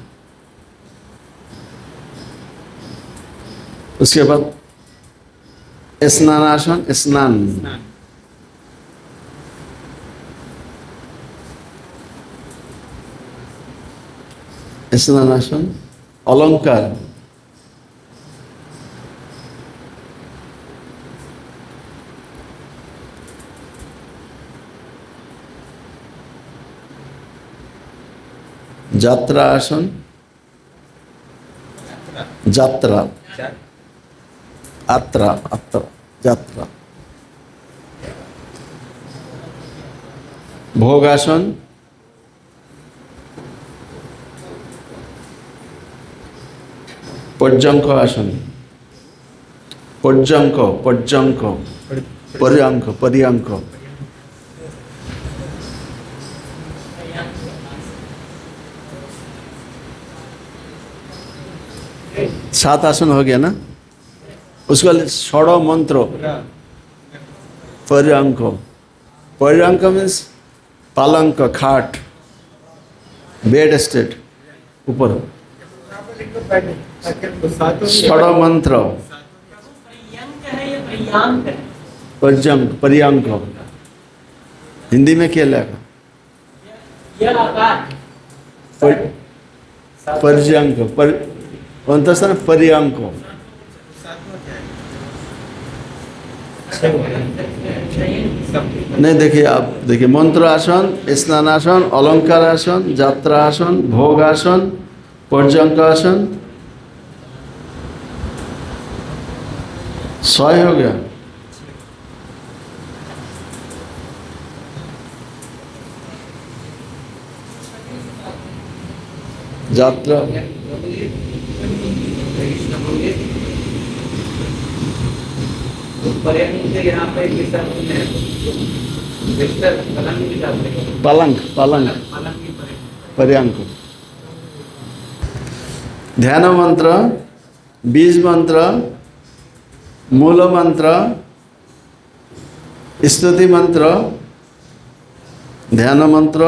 [SPEAKER 1] उसके बाद स्नानासन, स्नान, स्नानासन, अलंकार, जात्रा आसन, जात्रा, आत्रा, आत्रा, जात्रा, भोगासन, पर्यंक आसन, पर्यंक, पर्यंक, पर्यंक, पर्यंक, 7 आसन हो गया ना। उसके बाद षड मंत्र, पर्यंक, पर्यंक मीन्स पालंक, खाट, बेड स्टेट ऊपर। षड मंत्र,
[SPEAKER 2] पर्यंक है या पर्यांक है?
[SPEAKER 1] पर्यंक, पर्यंक हिंदी में क्या लगा?
[SPEAKER 2] यह आकार
[SPEAKER 1] पर्यंक, पर्यंक। नहीं देखिए, आप देखिए मंत्र आसन, स्नानासन, अलंकार आसन, जात्रा आसन, भोग आसन, पर्यंक आसन, 100 हो गया। यात्रा
[SPEAKER 3] यहाँ पे
[SPEAKER 1] पलंग पलंग पर्यांक। ध्यान मंत्र, बीज मंत्र, मूल मंत्र, स्तुति मंत्र, ध्यान मंत्र,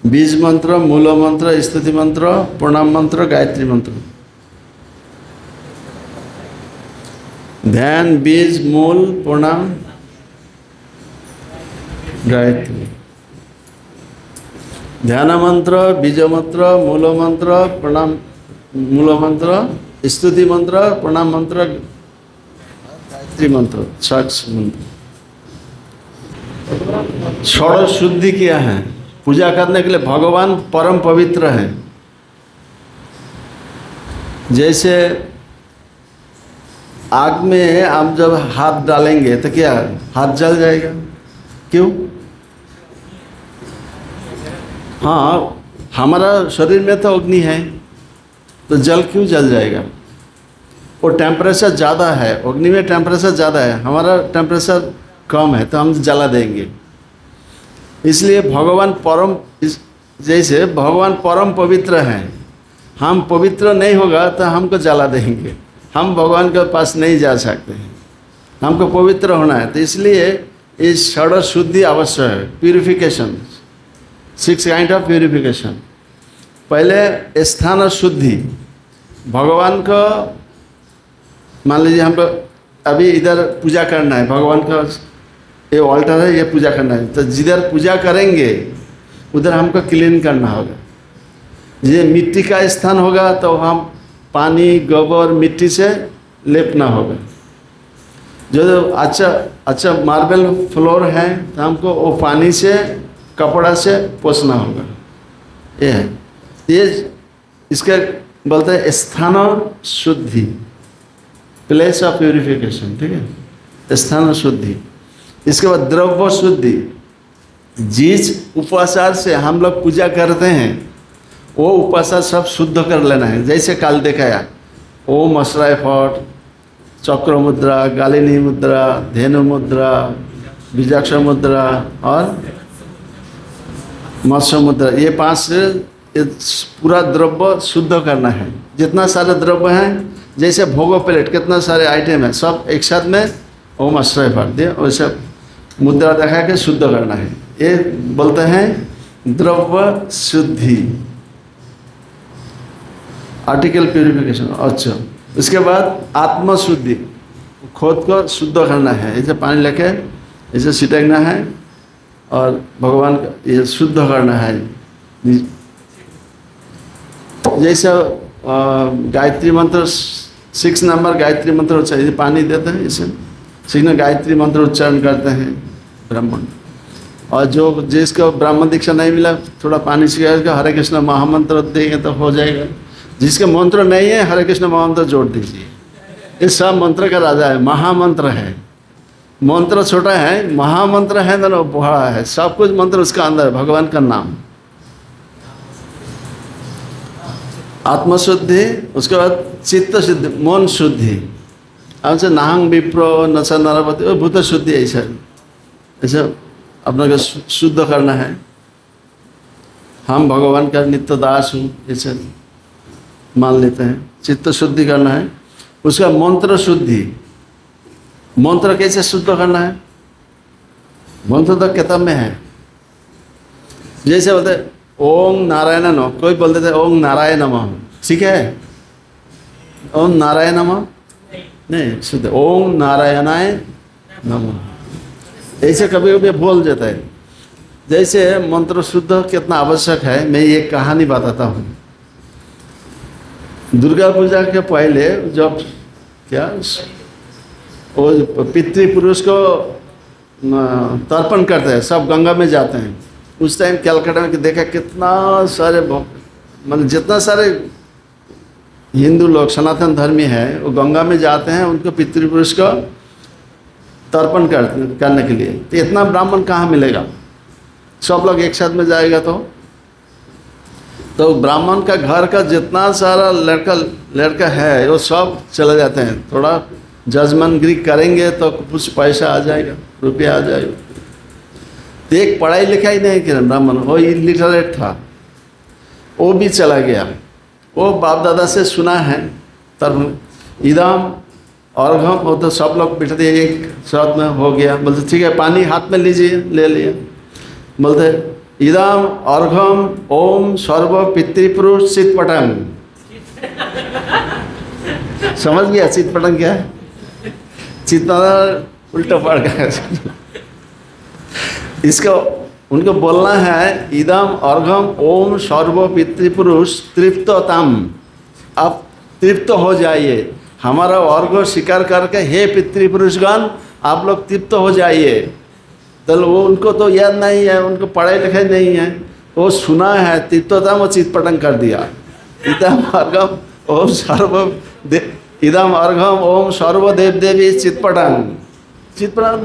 [SPEAKER 1] बीज मंत्र, मूल मंत्र, स्तुति मंत्र, प्रणाम मंत्र, गायत्री मंत्र। ध्यान, बीज, मूल, प्रणाम, गायत्री। ध्यान मंत्र, बीज मंत्र, मूल मंत्र, प्रणाम मूल मंत्र, स्तुति मंत्र, प्रणाम मंत्र, गायत्री मंत्र, षट् मंत्र। षोडश शुद्धि किया है। पूजा करने के लिए भगवान परम पवित्र है। जैसे आग में आप जब हाथ डालेंगे तो क्या हाथ जल जाएगा? क्यों? हाँ, हमारा शरीर में तो अग्नि है, तो जल क्यों जल जाएगा? वो टेम्परेचर ज़्यादा है, अग्नि में टेम्परेचर ज़्यादा है, हमारा टेम्परेचर कम है, तो हम जला देंगे। इसलिए भगवान परम, जैसे भगवान परम पवित्र हैं, हम पवित्र नहीं होगा तो हमको जला देंगे, हम भगवान के पास नहीं जा सकते हैं, हमको पवित्र होना है। तो इसलिए इस षोडश शुद्धि आवश्यक है, प्यूरिफिकेशन, 6 काइंड ऑफ प्यूरिफिकेशन। पहले स्थान शुद्धि, भगवान को मान लीजिए हमको अभी इधर पूजा करना है, भगवान का ये ऑल्टर है, ये पूजा करना है, तो जिधर पूजा करेंगे उधर हमको क्लीन करना होगा। ये मिट्टी का स्थान होगा तो हम पानी, गोबर, मिट्टी से लेपना होगा। जो अच्छा मार्बल फ्लोर है तो हमको वो पानी से, कपड़ा से पोंछना होगा। ये है, ये इसके बोलते हैं स्थान शुद्धि, प्लेस ऑफ प्यूरिफिकेशन। ठीक है, स्थान शुद्धि। इसके बाद द्रव्य शुद्धि, जिस उपचार से हम लोग पूजा करते हैं वो उपचार सब शुद्ध कर लेना है। जैसे काल दिखाया, ओम अश्राय फट, चक्र मुद्रा, गालिनी मुद्रा, धेनु मुद्रा, बीजाक्ष मुद्रा और मत्स्य मुद्रा, ये 5 से पूरा द्रव्य शुद्ध करना है। जितना सारे द्रव्य हैं, जैसे भोगो प्लेट, कितना सारे आइटम है, सब एक साथ में ओम अश्रय फट दिए, वैसे मुद्रा दिखा के शुद्ध करना है। ये बोलते हैं द्रव्य शुद्धि, आर्टिकल प्यूरिफिकेशन। अच्छा, उसके बाद आत्म शुद्धि, खुद को शुद्ध करना है। ऐसे पानी लेके ऐसे छिटकना है और भगवान का ये शुद्ध करना है। जैसे गायत्री मंत्र 6 नंबर गायत्री मंत्र उच्चारण, पानी देते हैं, इसे 6 गायत्री मंत्र उच्चारण करते हैं ब्राह्मण। और जो जिसको ब्राह्मण दीक्षा नहीं मिला, थोड़ा पानी सिखाएगा, हरे कृष्ण महामंत्र देंगे तो हो जाएगा। जिसके मंत्र नहीं है, हरे कृष्ण महामंत्र जोड़ दीजिए। इस सब मंत्र का राजा है, महामंत्र है। मंत्र छोटा है, महामंत्र है तो बड़ा है, सब कुछ मंत्र उसका अंदर है, भगवान का नाम। आत्मशुद्धि, उसके बाद चित्त शुद्धि, मन शुद्धि। अब से नाहंग विप्रो नचा नरपति, वो भूत शुद्धि ऐसा अपने को शुद्ध करना है। हम भगवान का नित्य दास हूँ, ऐसे मान लेते हैं। चित्त शुद्धि करना है। उसका मंत्र शुद्धि, मंत्र कैसे शुद्ध करना है? मंत्र तो किताब में है। जैसे बोलते ओम नारायण नमः, कोई बोल देते ओम नारायण नमः, ठीक है? ओम नारायण नमः नहीं, शुद्ध ओम नारायणाय नमः, ऐसे कभी कभी बोल जाता है। जैसे मंत्र शुद्ध कितना आवश्यक है, मैं ये कहानी बताता हूँ। दुर्गा पूजा के पहले जब क्या वो पितृपुरुष को तर्पण करते हैं, सब गंगा में जाते हैं। उस टाइम कलकत्ता में देखा कितना सारे, मतलब जितना सारे हिंदू लोग सनातन धर्मी है, वो गंगा में जाते हैं उनको पितृपुरुष को तर्पण करने के लिए। तो इतना ब्राह्मण कहाँ मिलेगा? सब लोग एक साथ में जाएगा तो ब्राह्मण का घर का जितना सारा लड़का है वो सब चले जाते हैं। थोड़ा जजमानगिरी करेंगे तो कुछ पैसा आ जाएगा, रुपया आ जाएगा। तो एक पढ़ाई लिखाई नहीं किया ब्राह्मण, वो इलिटरेट था, वो भी चला गया। वो बाप दादा से सुना है तब इदम अर्घम, वो तो सब लोग बैठते एक साथ में हो गया। बोलते ठीक है पानी हाथ में लीजिए, ले लिया। बोलते इदम अर्घम ओम सर्व पितृपुरुष चितपटम। समझ गया चितपटम क्या है? चितपटम उल्टा पड़ गया। इसको उनको बोलना है इदम अर्घम ओम सर्व पितृपुरुष तृप्ततम। आप तृप्त हो जाइए, हमारा अर्घ स्वीकार करके हे पितृपुरुषगण आप लोग तृप्त हो जाइए। तो वो उनको तो याद नहीं है, उनको पढ़ाई लिखाई नहीं है, वो सुना है तृप्ततम वो चितपटम कर दिया। इदम अर्घम ओम सर्व इदम अर्घम ओम सर्व देव देवी चितपटम। चितपटम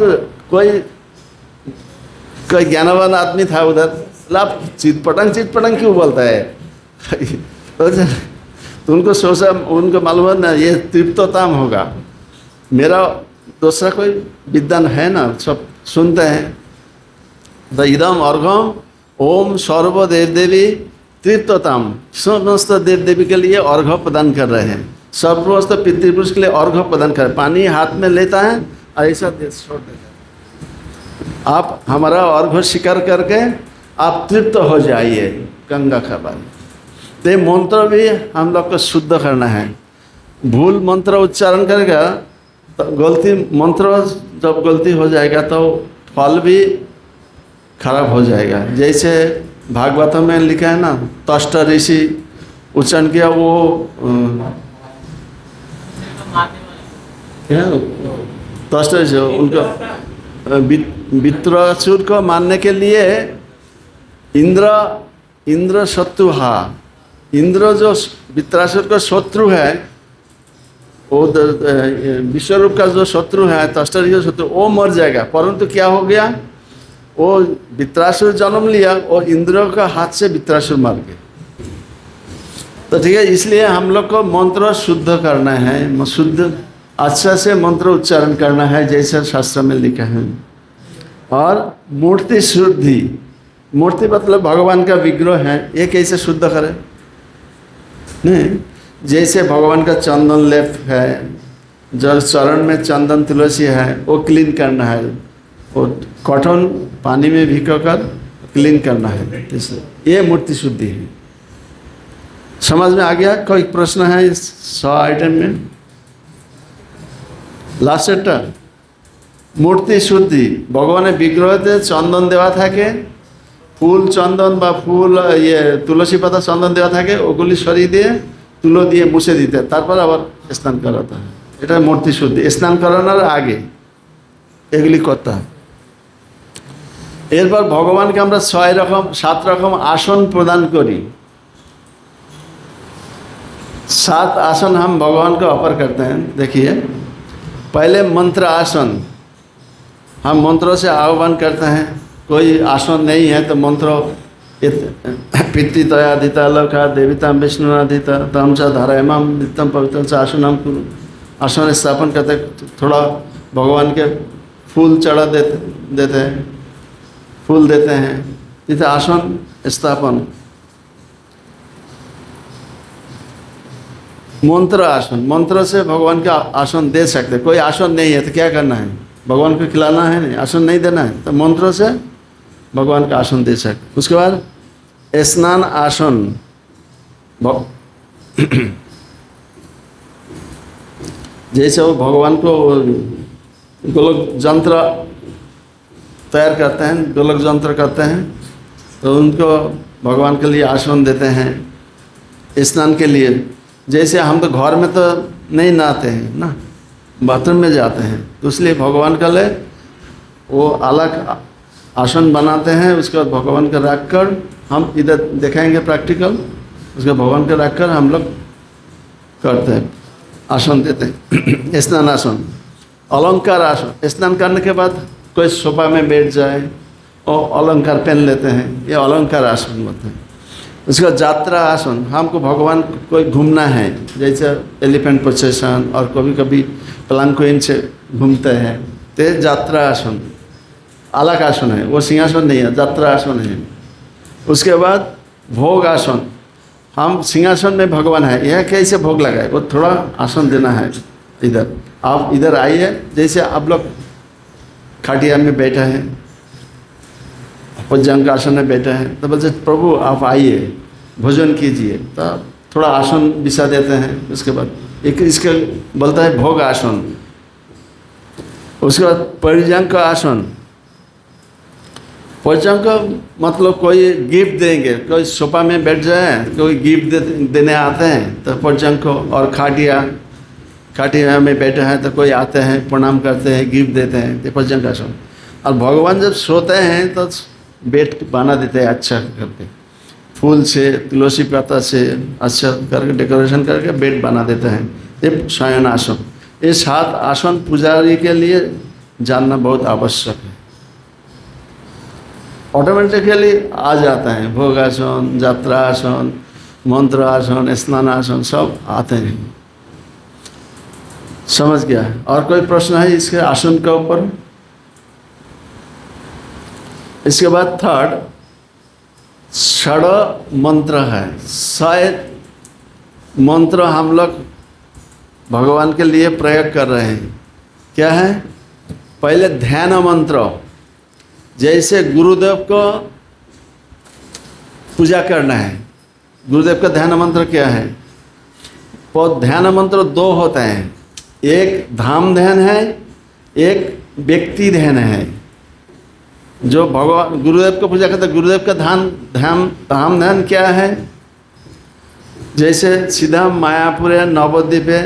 [SPEAKER 1] कोई ज्ञानवान आदमी था उधर, आप चितपटम क्यों बोलता है? तो उनको सोचा, उनको मालूम है ना ये तृप्ततम होगा। मेरा दूसरा कोई विद्वान है ना, सब सुनते हैं। तो इदम अर्घम ओम सर्व देव देवी तृप्ततम, समस्त देव देवी के लिए अर्घ प्रदान कर रहे हैं। सर्वस्त पितृपुरुष के लिए अर्घ प्रदान कर, पानी हाथ में लेता है और ऐसा छोड़ देता है। आप हमारा अर्घ स्वीकार करके आप तृप्त हो जाइए गंगा का पानी। तो मंत्र भी हम लोग को शुद्ध करना है। भूल मंत्र उच्चारण करेगा तो गलती मंत्र जब गलती हो जाएगा तो फल भी खराब हो जाएगा। जैसे भागवतम में लिखा है ना, तष्ट ऋषि उच्चारण किया वो तष्ट ऋषि उनका वित्रासुर को मारने के लिए इंद्र शत्रु इंद्र जो वित्रासुर का शत्रु है, वो विश्वरूप का जो शत्रु है तष्टऋषि शत्रु, वो मर जाएगा। परंतु क्या हो गया, वो वित्रासुर जन्म लिया और इंद्र का हाथ से वित्रासुर मर गए। तो ठीक है, इसलिए हम लोग को मंत्र शुद्ध करना है, शुद्ध अच्छा से मंत्र उच्चारण करना है जैसे शास्त्र में लिखा है। और मूर्ति शुद्धि, मूर्ति मतलब भगवान का विग्रह है, ये कैसे शुद्ध करें? नहीं, जैसे भगवान का चंदन लेप है, जो चरण में चंदन तुलसी है वो क्लीन करना है, वो कॉटन पानी में भिगोकर क्लीन करना है। इसलिए ये मूर्ति शुद्धि है। समझ में आ गया? कोई प्रश्न है इस 100 आइटम में? लास्ट एटा मूर्ति शुद्धि, भगवान विग्रहते चंदन देवा থাকে, ফুল চন্দন বা ফুল তুলসী পাতা চন্দন দেওয়া থাকে, ওগুলি সরিয়ে দিয়ে তুলো দিয়ে মুছে দিতে, তারপর আবার স্নান করাতে হয়। এটা মূর্তি শুদ্ধি। স্নান করানোর আগে এগুলি করতে হয়। এরপর ভগবানকে আমরা 7 রকম আসন প্রদান করি। 7 आसन हम भगवान को ऑफर करते हैं। देखिए, पहले मंत्र आसन, हम मंत्रों से आह्वान करते हैं। कोई आसन नहीं है तो मंत्र पितृतयादिता लोका देविता विष्णुनादिता तम च धारायमाम नित्यम पवित्र च आसनम कुरु। आसन स्थापन करते, थोड़ा भगवान के फूल चढ़ा देते हैं, फूल देते हैं, इसे आसन स्थापन। मंत्र आसन, मंत्र से भगवान का आसन दे सकते। कोई आसन नहीं है तो क्या करना है? भगवान को खिलाना है, नहीं आसन नहीं देना है, तो मंत्र से भगवान का आसन दे सकते। उसके बाद स्नान आसन, जैसे वो भगवान को गोलक यंत्र तैयार करते हैं, गोलक यंत्र करते हैं, तो उनको भगवान के लिए आसन देते हैं स्नान के लिए। जैसे हम तो घर में तो नहीं नहाते हैं ना, बाथरूम में जाते हैं, तो इसलिए भगवान के लिए वो अलग आसन बनाते हैं। उसके बाद भगवान का रख कर, हम इधर दिखाएंगे प्रैक्टिकल, उसके भगवान का रख कर हम लोग करते हैं, आसन देते हैं। स्नान आसन, अलंकार आसन, स्नान करने के बाद कोई सोफा में बैठ जाए और अलंकार पहन लेते हैं, ये अलंकार आसन होते हैं। उसके बाद यात्रा आसन, हमको भगवान कोई घूमना है, जैसे एलिफेंट प्रोसेशन और कभी कभी प्लांक्विन से घूमते हैं, तो यात्रा आसन अलग आसन है, वो सिंहासन नहीं है, यात्रा आसन है। उसके बाद भोग आसन, हम सिंहासन में भगवान है, यह कैसे भोग लगाए, वो थोड़ा आसन देना है। इधर आप इधर आइए, जैसे आप लोग खाटिया में बैठे हैं, पज्जांग आसन में बैठे हैं, तो बोलते प्रभु आप आइए भोजन कीजिए, तो थोड़ा आसन बिछा देते हैं। उसके बाद एक इसके बोलता है भोग आसन। उसके बाद परिजंग का आसन, परिजंग का मतलब कोई गिफ्ट देंगे, कोई सोफा में बैठ जाए, कोई गिफ्ट देने आते हैं तो परिजंग को, और खाटिया में बैठे हैं तो कोई आते हैं, प्रणाम करते हैं, गिफ्ट देते हैं, तो परिजंग का आसन। और भगवान जब सोते हैं तो बेड बना देते हैं अच्छा करके, फूल से, तुलसी पत्ता से अच्छा करके डेकोरेशन करके बेड बना देते हैं, ये शयन आसन। ये 7 आसन पुजारी के लिए जानना बहुत आवश्यक है, ऑटोमेटिकली आ जाता है। भोगासन, यात्रा आसन, मंत्र आसन, स्नान आसन सब आते हैं। समझ गया? और कोई प्रश्न है इसके आसन के ऊपर? इसके बाद थर्ड षड मंत्र है। शायद मंत्र हम लोग भगवान के लिए प्रयोग कर रहे हैं। क्या है? पहले ध्यान मंत्र, जैसे गुरुदेव को पूजा करना है, गुरुदेव का ध्यान मंत्र क्या है? वो ध्यान मंत्र 2 होते हैं, एक धाम ध्यान है, एक व्यक्ति ध्यान है। जो भगवान गुरुदेव को पूजा करते हैं, गुरुदेव का धाम ध्यान क्या है? जैसे सीधम मायापुरे नवद्वीपे,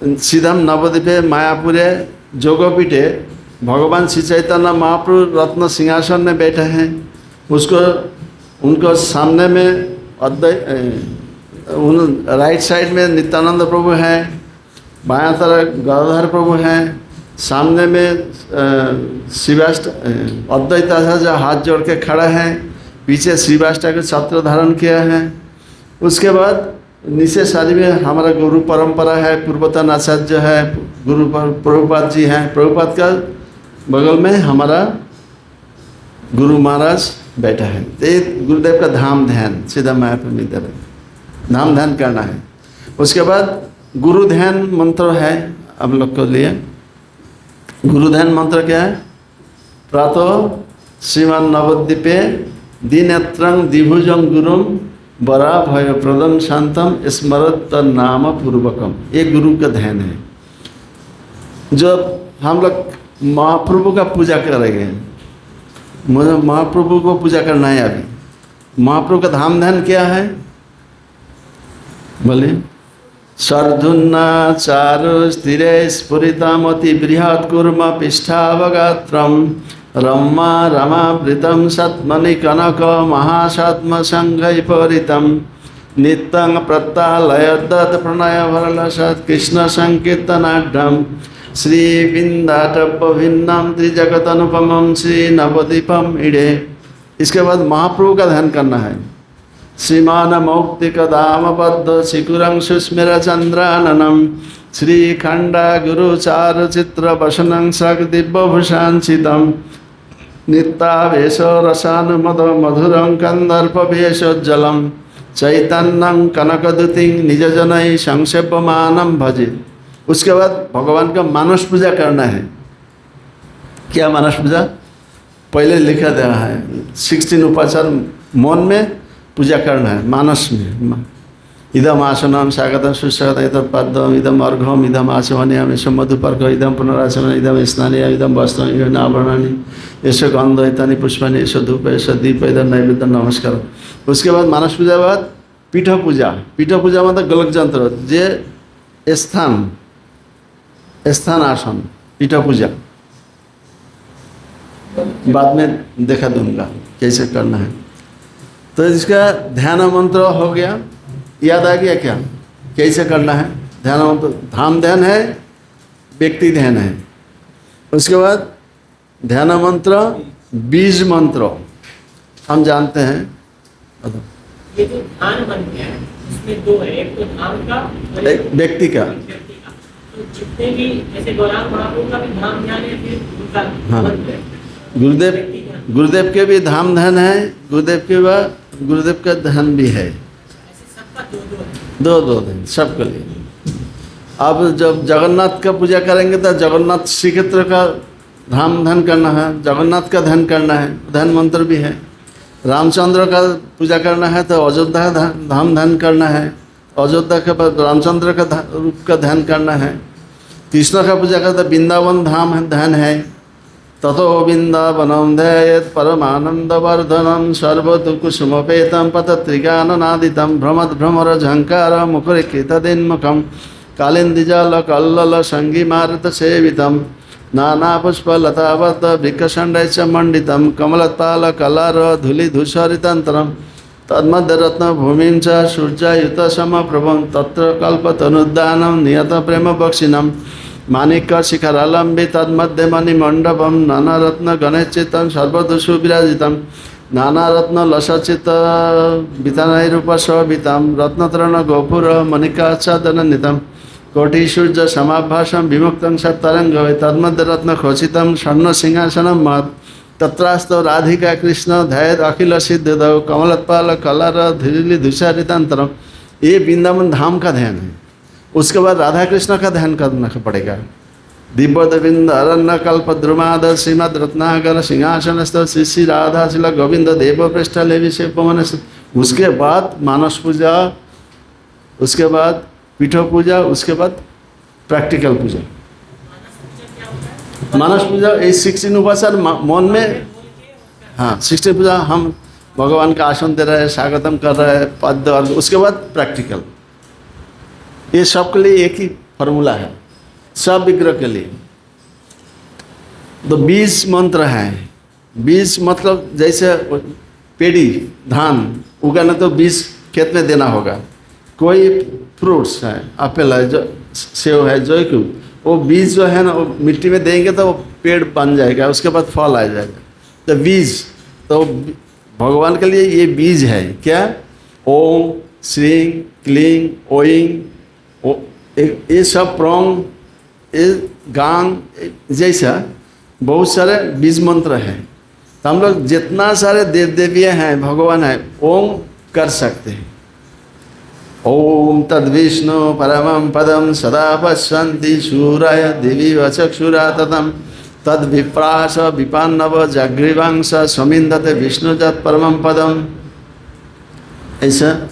[SPEAKER 1] सीधम नवद्वीपे मायापुरे जोगपीठे भगवान श्री चैतन्य महाप्रभु रत्न सिंहासन में बैठे हैं, उसको उनको सामने में राइट साइड में नित्यानंद प्रभु हैं, बायां तरफ गदाधर प्रभु हैं, सामने में शिवाष्ट अद्वैत आचार्य हाथ जोड़ के खड़ा है, पीछे शिवाष्टा के छत्र धारण किया है। उसके बाद नीचे सारी में हमारा गुरु परंपरा है, पूर्वतन आचार्य है, गुरु प्रभुपाद जी हैं, प्रभुपाद का बगल में हमारा गुरु महाराज बैठा है। तो गुरुदेव का धाम ध्यान सीधा मायापुर में इधर धाम ध्यान करना है। उसके बाद गुरु ध्यान मंत्र है आप लोग के लिए। गुरु ध्यान मंत्र क्या है? प्रातः श्रीमान नवद्वीपे दिनेत्रं द्विभुजं गुरुम बरा भय प्रदम शांतम स्मरत नाम पूर्वकम, ये गुरु का ध्यान है। जब हम लोग महाप्रभु का पूजा करेंगे, मुझे महाप्रभु को पूजा करना है। अभी महाप्रभु का धाम ध्यान क्या है? बोलिए। सर्धुन्ना चारु स्थिरे स्फुरितमति बृहत् कुर्म पिष्ठावगात्रम रम्मा रमावृतं सत्मनि कनक महासात्म संघैपरितं नित्यं प्रत्यालयदत् प्रणय भरलसत् कृष्ण संकीर्तनाढ्यं श्री विंदाटपभिन्नं त्रिजगतनुपमं श्री नवद्वीपम इडे। इसके बाद महाप्रभु का ध्यान करना है। श्रीमान मौक्तिकदामबद्ध शिकुरं सुस्मिर चंद्राननम श्रीखंडा गुरुचार चित्र वसनं सग दिव्यभूषांसितं नित्यावेश रसानुमद मधुरं कंदर्पवेशोज्जलं चैतन्यं कनकदुतिं निजजनैः संसेव्यमानं भजे। उसके बाद भगवान का मानस पूजा करना है। क्या मानस पूजा? पहले लिखा गया है 16 उपाचार मन में पूजा करना है, मानस में। इदम आसनम स्वागतम सुस्वागतम इदम पद्म इदम अर्घम इदम आचमनीयम मधुपर्क इदम पुनराचमन इदम स्नानीय इदम वस्त्र इदम आभरणानि ऐसे गंध इतानी पुष्पानि ऐसे धूप ऐसे दीप इधर नैवेद्य नमस्कार। उसके बाद मानस पूजा बाद पीठ पूजा। पीठ पूजा मतलब गलक यंत्र, जे स्थान आसन पीठ पूजा बाद में देखा दूंगा कैसे करना है। तो इसका ध्यान मंत्र हो गया, याद आ गया क्या? कैसे करना है? ध्यान मंत्र धाम ध्यान है, व्यक्ति ध्यान है। उसके बाद ध्यान मंत्र बीज मंत्र हम जानते हैं।
[SPEAKER 2] ये जो ध्यान मंत्र है इसमें दो है, एक तो धाम का और
[SPEAKER 1] एक व्यक्ति का।
[SPEAKER 2] व्यक्ति का। तो जितने भी जैसे गौरांग महाप्रभु का भी धाम ध्यान है, फिर उनका
[SPEAKER 1] हाँ।
[SPEAKER 2] मंत्र है।
[SPEAKER 1] गुरुदेव के भी धाम ध्यान है, गुरुदेव का ध्यान भी है।
[SPEAKER 2] ऐसे सबका दो है।
[SPEAKER 1] दो दिन सबके लिए। अब जब जगन्नाथ का पूजा करेंगे तो जगन्नाथ श्री क्षेत्र का धाम ध्यान करना है, जगन्नाथ का ध्यान करना है, ध्यान मंत्र भी है। रामचंद्र का पूजा करना है तो अयोध्या धाम ध्यान करना है, अयोध्या के बाद रामचंद्र का रूप का ध्यान करना है। कृष्ण का पूजा करते वृंदावन धाम ध्यान है। ततो वृंदावनम ध्यायेत् परमानंदवर्धनम सर्वदुःखसमुपेतं पतत्रिकाननादितं भ्रमरझङ्कार मुखरिकृतदिन्मुखं कालिन्दीजालकल्ललसङ्गीमारुतसेवितं नानापुष्पलतावद्विकषण्डैश्च मण्डितं कमलत्पालकलारधूलिधूसरितन्तरं तन्मध्यरत्नभूमिं च सूर्यायुतसमप्रभं तत्र कल्पतनुद्यानं नियतप्रेमबक्षिणं माणिक्यशिखरालम्बि तन्मध्यमणिमण्डपं नानारत्नगणैश्चित्तं सर्वदुषु विराजितं नानारत्नलसचितवितानैरुपशोभितं रत्नतरणगोपुरमणिकाच्छादननितं कोटिसूर्यसमाभासं विमुक्तं सत्तरङ्गं तन्मध्यरत्नखचितं स्वर्णसिंहासनं महत् तत्रास्तो राधिका कृष्ण ध्यायेत् अखिलसिद्धिदौ कमलत्पालकलारधूलिधूसरितन्तरं। ये वृंदावन धाम का ध्यान है। उसके बाद राधा कृष्ण का ध्यान करना पड़ेगा। दिव्यविंद अरण्य कल्पद्रुमाद श्रीमद रत्नाकर सिंहासनस्थ श्री श्री राधा शिला गोविंद देव पृष्ठ लेवी से पवन। उसके बाद मानस पूजा, उसके बाद पीठो पूजा, उसके बाद प्रैक्टिकल पूजा। मानस पूजा ये 16 उपाचार मन में, हाँ 16 पूजा हम भगवान का आसन दे रहे हैं, स्वागतम कर रहे हैं, पद। उसके बाद प्रैक्टिकल। ये सब के लिए एक ही फॉर्मूला है, सब विग्रह के लिए। तो 20 मंत्र हैं। 20 मतलब जैसे पेड़ी धान उगाना तो 20 खेत में देना होगा। कोई फ्रूट्स है, एप्पल है, जो सेव है, जो कि वो बीज जो है ना वो मिट्टी में देंगे तो वो पेड़ बन जाएगा, उसके बाद फल आ जाएगा। तो बीज तो भगवान के लिए ये बीज है। क्या? ओम श्रीं क्लीं ओइं, ये सब प्रोंग, ये गांग, जैसा बहुत सारे बीज मंत्र हैं। तो हम लोग जितना सारे देव देवियाँ हैं, भगवान है, ओम कर सकते हैं। ओम तद्विष्णु परमं पदं सदा पश्यन्ति सूरय दिवि वचक्षुरा ततं तद्विप्रास विपन्नव जग्रीवांश स्वमिन्दते विष्णुजत् परमं पदम्। ऐसा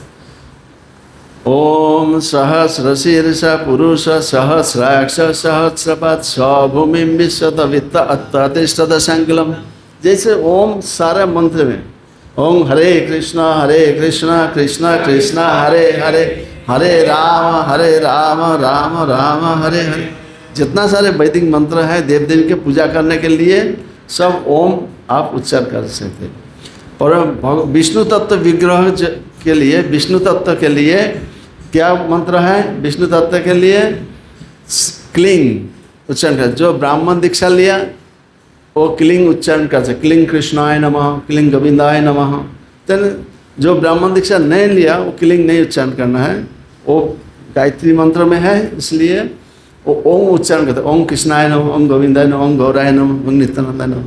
[SPEAKER 1] ओम सहस्रशीर्ष पुरुष सहस्राक्ष सहस्रपात् स्वभूमिं विश्वतवित्त अत्तिष्ठत संकलम। जैसे ओम सारे मंत्र में ओम हरे कृष्णा कृष्णा कृष्णा हरे हरे, हरे राम राम राम हरे हरे। जितना सारे वैदिक मंत्र है देव देवी के पूजा करने के लिए, सब ओम आप उच्चार कर सकते हैं। और विष्णु तत्व विग्रह के लिए, विष्णु तत्व के लिए क्या मंत्र है? विष्णु तत्व के लिए क्लिंग उच्चारण कर। जो ब्राह्मण दीक्षा लिया वो क्लिंग उच्चारण कर सकते, क्लिंग कृष्णाय नमः, क्लिंग गोविंदाय नमः। तो जो ब्राह्मण दीक्षा नहीं लिया वो क्लिंग नहीं उच्चारण करना है, वो गायत्री मंत्र में है, इसलिए वो ओम उच्चारण करते। ओम कृष्णाय नमः, ओम गोविंदाय नमः, ओम गौराय नमः, ओम नित्यानंदाय नमः।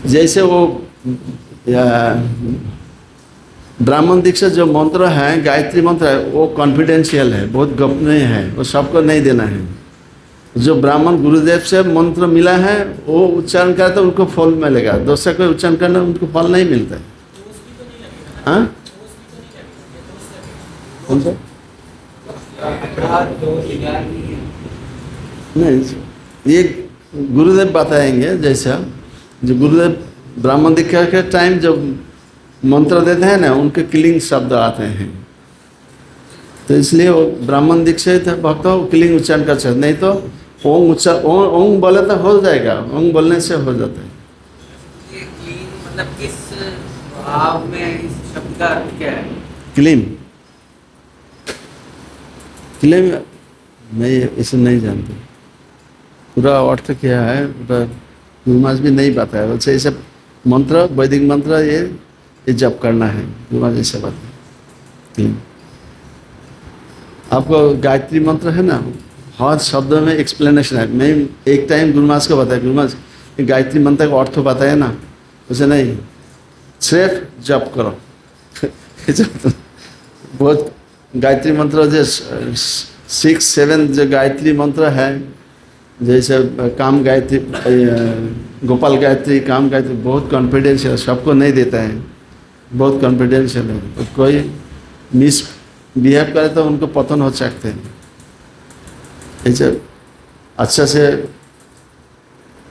[SPEAKER 1] जैसे वो ब्राह्मण दीक्षा जो मंत्र है, गायत्री मंत्र है, वो कॉन्फिडेंशियल है, बहुत गोपनीय है, वो सबको नहीं देना है। जो ब्राह्मण गुरुदेव से मंत्र मिला है वो उच्चारण करते तो उनको फल मिलेगा, दूसरा कोई उच्चारण करना उनको फल नहीं मिलता है। हाँ नहीं, ये गुरुदेव बताएंगे। जैसा जो गुरुदेव ब्राह्मण दीक्षा के टाइम जब मंत्र देते हैं ना, उनके क्लिंग शब्द आते हैं, तो इसलिए वो ब्राह्मण दीक्षित भक्त हो क्लिंग उच्चारण कर सकते, नहीं तो ओम उच्चारण ओम बोले तो हो जाएगा, ओम बोलने से हो जाता है।
[SPEAKER 4] ये क्लीन मतलब किस
[SPEAKER 3] भाव में इस शब्द का अर्थ क्या है?
[SPEAKER 1] क्लीम, क्लीम मैं इसे नहीं जानता पूरा अर्थ क्या है, पूरा गुरु महाराज भी नहीं बताया। वैसे ऐसे मंत्र, वैदिक मंत्र ये जप करना है, गुरु महाराज ऐसा बताया। क्लीम आपको गायत्री मंत्र है ना, हर शब्द में एक्सप्लेनेशन है। मैं एक टाइम गुरु महाराज को बताया, गुरु महाराज गायत्री मंत्र का अर्थ बताया ना, उसे नहीं सिर्फ जप करो। बहुत गायत्री मंत्र जो 6-7 जो गायत्री मंत्र है, जैसे काम गायत्री, गोपाल गायत्री, काम गायत्री, बहुत कॉन्फिडेंशियल, सबको नहीं देता है, बहुत कॉन्फिडेंशियल है। तो कोई मिस बिहेव करे तो उनको पतन हो सकते हैं। ऐसे अच्छा से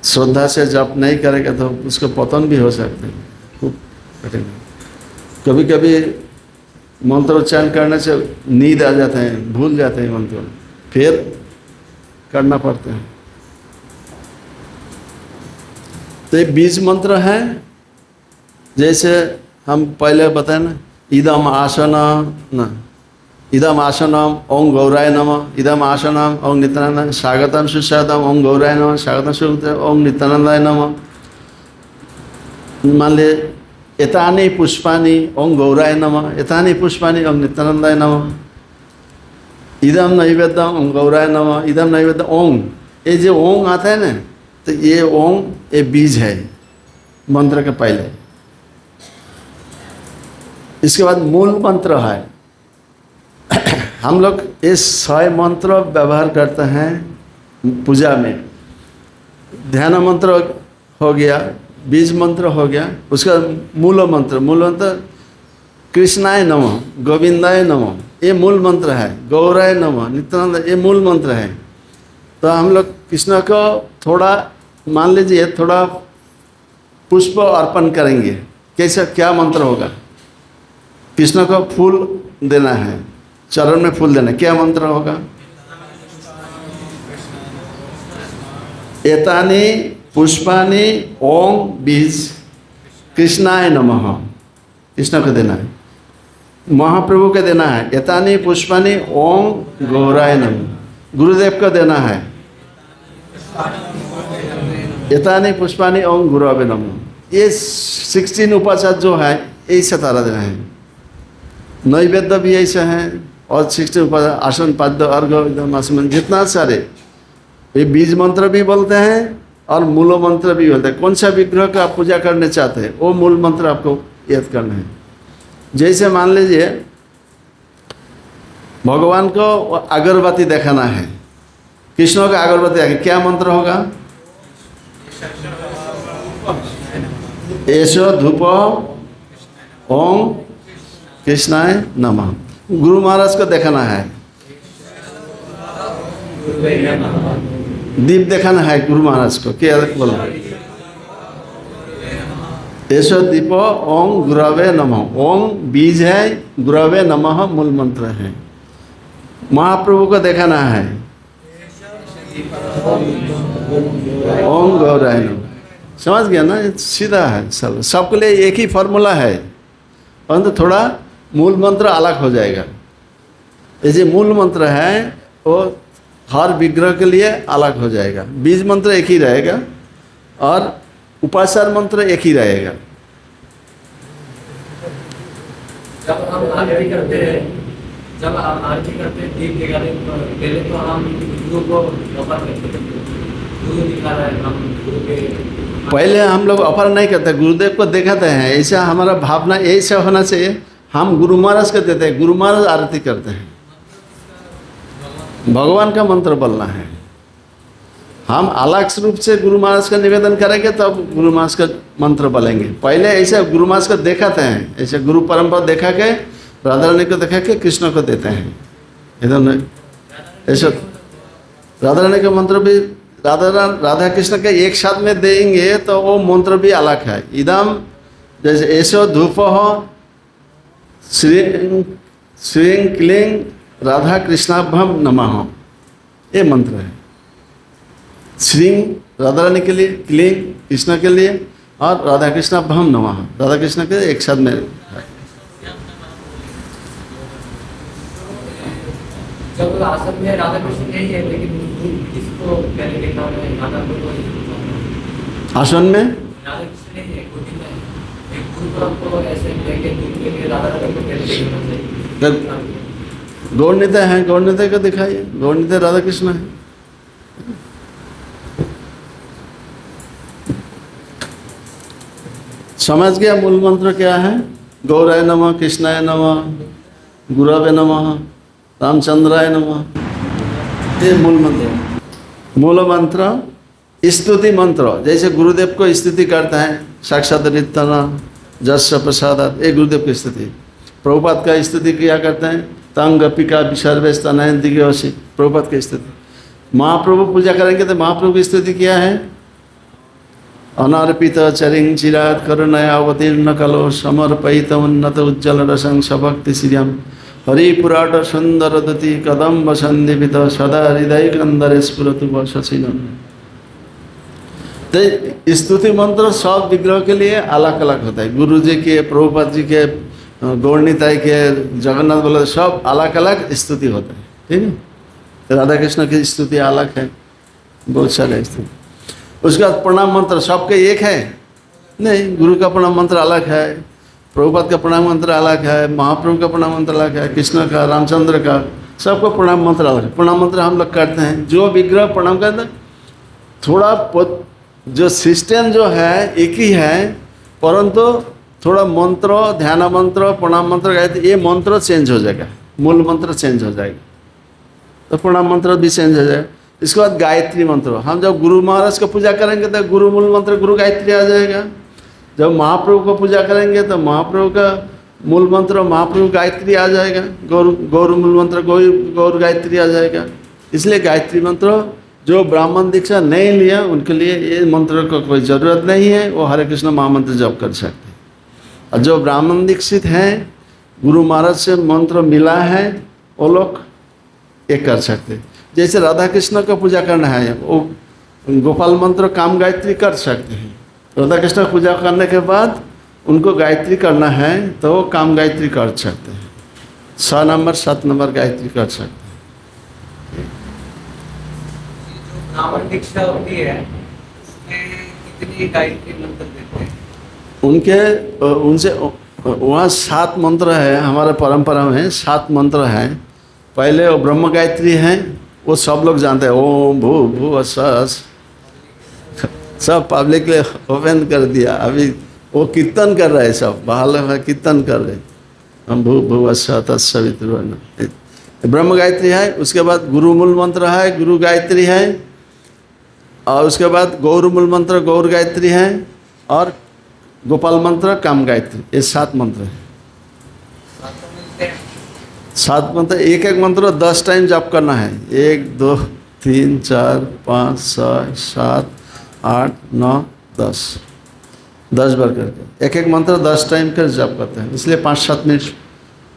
[SPEAKER 1] श्रद्धा से जप नहीं करेगा तो उसको पतन भी हो सकते हैं, खूब कठिन। कभी कभी मंत्र उच्चारण करने से नींद आ जाते हैं, भूल जाते हैं मंत्र, फिर करना पड़ता है। तो ये बीज मंत्र है, जैसे हम पहले बताए ना, इदम आसन न इदम आसनम ओम गौराय नमः, इदम आसनम ओम नित्यानंद, स्वागतम सुस्वागतम ओम गौराय नमः, स्वागतम सुस्वागतम ओम नित्यानंदाय नमः। मान ले एतानि पुष्पानि ओम गौराय नमः, एतानि पुष्पानि ओम नित्यानंदाय नमः, इदम नैवेद्यम ओम गौराय नमः, इदम नैवेद्यम ओम। ये जो ओम आता है ना, तो ये ओम ये बीज है मंत्र के पहले। इसके बाद मूल मंत्र है। हम लोग ये 100 मंत्र व्यवहार करते हैं पूजा में। ध्यान मंत्र हो गया, बीज मंत्र हो गया, उसका मूल मंत्र कृष्णाय नमः, गोविंदाय नमः, ये मूल मंत्र है। गौराय नमः, नित्यानंद, ये मूल मंत्र है। तो हम लोग कृष्ण को थोड़ा मान लीजिए थोड़ा पुष्प अर्पण करेंगे। कैसा क्या मंत्र होगा? कृष्ण को फूल देना है, चरण में फूल देना, क्या मंत्र होगा? एतानि पुष्पानि ओम बीज कृष्णाय नमः, कृष्ण को देना है। महाप्रभु को देना है एतानि पुष्पानि ओम गौराय नमः, गुरुदेव को देना है एतानि पुष्पानि ओम गुरुवे नमः। ये 16 उपाचार जो है ऐसा तारा देना है। नैवेद्य भी ऐसा है, और 16 उपाचार, आसन पाद्य अर्घ आसमन, जितना सारे ये बीज मंत्र भी बोलते हैं और मूल मंत्र भी बोलते हैं। कौन सा विग्रह का आप पूजा करने चाहते हैं वो मूल मंत्र आपको याद करना है। जैसे मान लीजिए भगवान को अगरबत्ती दिखाना है, कृष्ण का अगरबत्ती आगे क्या मंत्र होगा? ऐसो धूप ओम कृष्णाय नमः। गुरु महाराज को दिखाना है, दीप दिखाना है गुरु महाराज को, क्या बोलो? ऐसो दीप ओम गुरवे नमः। ओम बीज है, गुरवे नमः मूल मंत्र है। महाप्रभु को दिखाना है ओम गौराय नमः। समझ गया ना? सीधा है, सबके लिए एक ही फॉर्मूला है, परंतु थोड़ा मूल मंत्र अलग हो जाएगा। ये जो मूल मंत्र है वो हर विग्रह के लिए अलग हो जाएगा। बीज मंत्र एक ही रहेगा और उपाचार मंत्र एक ही रहेगा।
[SPEAKER 4] जब हम आरती करते हैं, दीप जगाते हैं, पहले तो हम गुरु को ऑफर करते हैं। गुरु दिखा रहा है, हम गुरु के
[SPEAKER 1] पहले हम लोग ऑफर नहीं करते, गुरुदेव को दिखाते हैं। ऐसा हमारा भावना ऐसा होना चाहिए। हम गुरु महाराज को देते हैं, गुरु महाराज आरती करते हैं। भगवान का मंत्र बोलना है। हम अलग रूप से गुरु महाराज का निवेदन करेंगे तब तो गुरु महाराज का मंत्र बोलेंगे। पहले ऐसे गुरु महाराज को दिखाते हैं, ऐसे गुरु परंपरा देखा के राधा रानी को देखा के कृष्ण को देते हैं। इधर ऐसे राधा रानी का मंत्र भी राधा कृष्ण के एक साथ में देंगे तो वो मंत्र भी अलग है। इदम जैसे ऐसो धूप हो श्रीं क्लीं राधा कृष्णाभ्यम नमः, ये मंत्र है। श्रीं राधा रानी के लिए, क्लीं कृष्ण के लिए, और राधा कृष्ण भम नमः, राधा कृष्ण के एक साथ में।
[SPEAKER 4] जब आसन में राधा कृष्ण नहीं है, लेकिन किसको पहले देखा है? राधा को
[SPEAKER 1] आसन में
[SPEAKER 4] राधा कृष्ण नहीं है, गोदी में एक गुरुपुरम को ऐसे लेके दूध लेके राधा राधा को पहले देखना चाहिए।
[SPEAKER 1] गौर निताय हैं, गौर निताय को दिखाइए, गौर निताय राधा कृष्ण है। समझ गया मूल मंत्र क्या है? गौराय नमः, कृष्णाय नमः, गुरवे नमः, रामचंद्राय नमः। ये मूल मंत्र। मूल मंत्र स्तुति मंत्र, जैसे गुरुदेव को स्तुति करते हैं, साक्षात रितना जस्य प्रसादात, ये गुरुदेव की स्तुति। प्रभुपाद का स्तुति किया करते हैं, तंग पिका विसर्वेश तनयन दिग्योसी, प्रभुपाद की स्तुति। महाप्रभु पूजा करेंगे तो महाप्रभु की स्तुति किया है, अनार्पित चरिंग चिरात करुणया अवतीर्ण कलो समर्पित उन्नत उज्ज्वल रसं सभक्ति श्रियम हरिपुराट सुंदर दति कदम्ब संदीपित सदा हृदय कंदर स्फुरतु वशसिनम। तो स्तुति मंत्र सब विग्रह के लिए अलग अलग होता है। गुरु जी के, प्रभुपाद जी के, गौरनिताई के, जगन्नाथ बल्लभ, सब अलग अलग स्तुति होता है, ठीक है। राधा कृष्ण की स्तुति अलग है, बहुत सारे स्तुति। उसके बाद प्रणाम मंत्र सबके एक है नहीं, गुरु का प्रणाम मंत्र अलग है, प्रभुपाद का प्रणाम मंत्र अलग है, महाप्रभु का प्रणाम मंत्र अलग है, कृष्ण का, रामचंद्र का, सबका प्रणाम मंत्र अलग है। प्रणाम मंत्र हम लोग करते हैं, जो विग्रह प्रणाम करते हैं, थोड़ा जो सिस्टम जो है एक ही है, परंतु थोड़ा मंत्र, ध्यान मंत्र, प्रणाम मंत्र गायत्री, ये मंत्र चेंज हो जाएगा, मूल मंत्र चेंज हो जाएगा, तो प्रणाम मंत्र भी चेंज हो जाएगा। इसके बाद गायत्री मंत्र, हम जब गुरु महाराज का पूजा करेंगे तो गुरु मूल मंत्र गुरु गायत्री आ जाएगा। जब महाप्रभु को पूजा करेंगे तो महाप्रभु का मूल मंत्र महाप्रभु गायत्री आ जाएगा, गौर मूल मंत्र गौर गायत्री आ जाएगा। इसलिए गायत्री मंत्र जो ब्राह्मण दीक्षा नहीं लिया उनके लिए ये मंत्र का कोई ज़रूरत नहीं है, वो हरे कृष्ण महामंत्र जप कर सकते हैं। और जो ब्राह्मण दीक्षित हैं, गुरु महाराज से मंत्र मिला है, वो लोग ये कर सकते हैं। जैसे राधा कृष्ण का पूजा करना है, वो गोपाल मंत्र काम गायत्री कर सकते हैं। राधा कृष्ण पूजा करने के बाद उनको गायत्री करना है तो वो काम गायत्री कर सकते हैं, 6 नंबर 7 नंबर गायत्री कर सकते हैं।
[SPEAKER 3] ब्राह्मण दीक्षा होती है, उसमें कितनी गायत्री मंत्र देते हैं?
[SPEAKER 1] उनसे वहाँ 7 मंत्र है, हमारे परंपरा में 7 मंत्र हैं। पहले वो ब्रह्म गायत्री हैं, वो सब लोग जानते हैं, ओम भू भू सस, सब पब्लिक ने ओपन कर दिया। अभी वो कीर्तन कर रहे हैं, सब बाहर में कीर्तन कर रहे हैं, हम भू भू तत्सवितुर्वरेण्यं, ब्रह्म गायत्री है। उसके बाद गुरु मूल मंत्र है, गुरु गायत्री है, और उसके बाद गौर मूल मंत्र गौर गायत्री है, और गोपाल मंत्र काम गायत्री, ये 7 मंत्र है। 7 मंत्र, एक एक मंत्र 10 टाइम जप करना है, 1 2 3 4 5 6 7 8 9 10 बार करके एक एक मंत्र 10 टाइम कर जप करते हैं। इसलिए 5-7 मिनट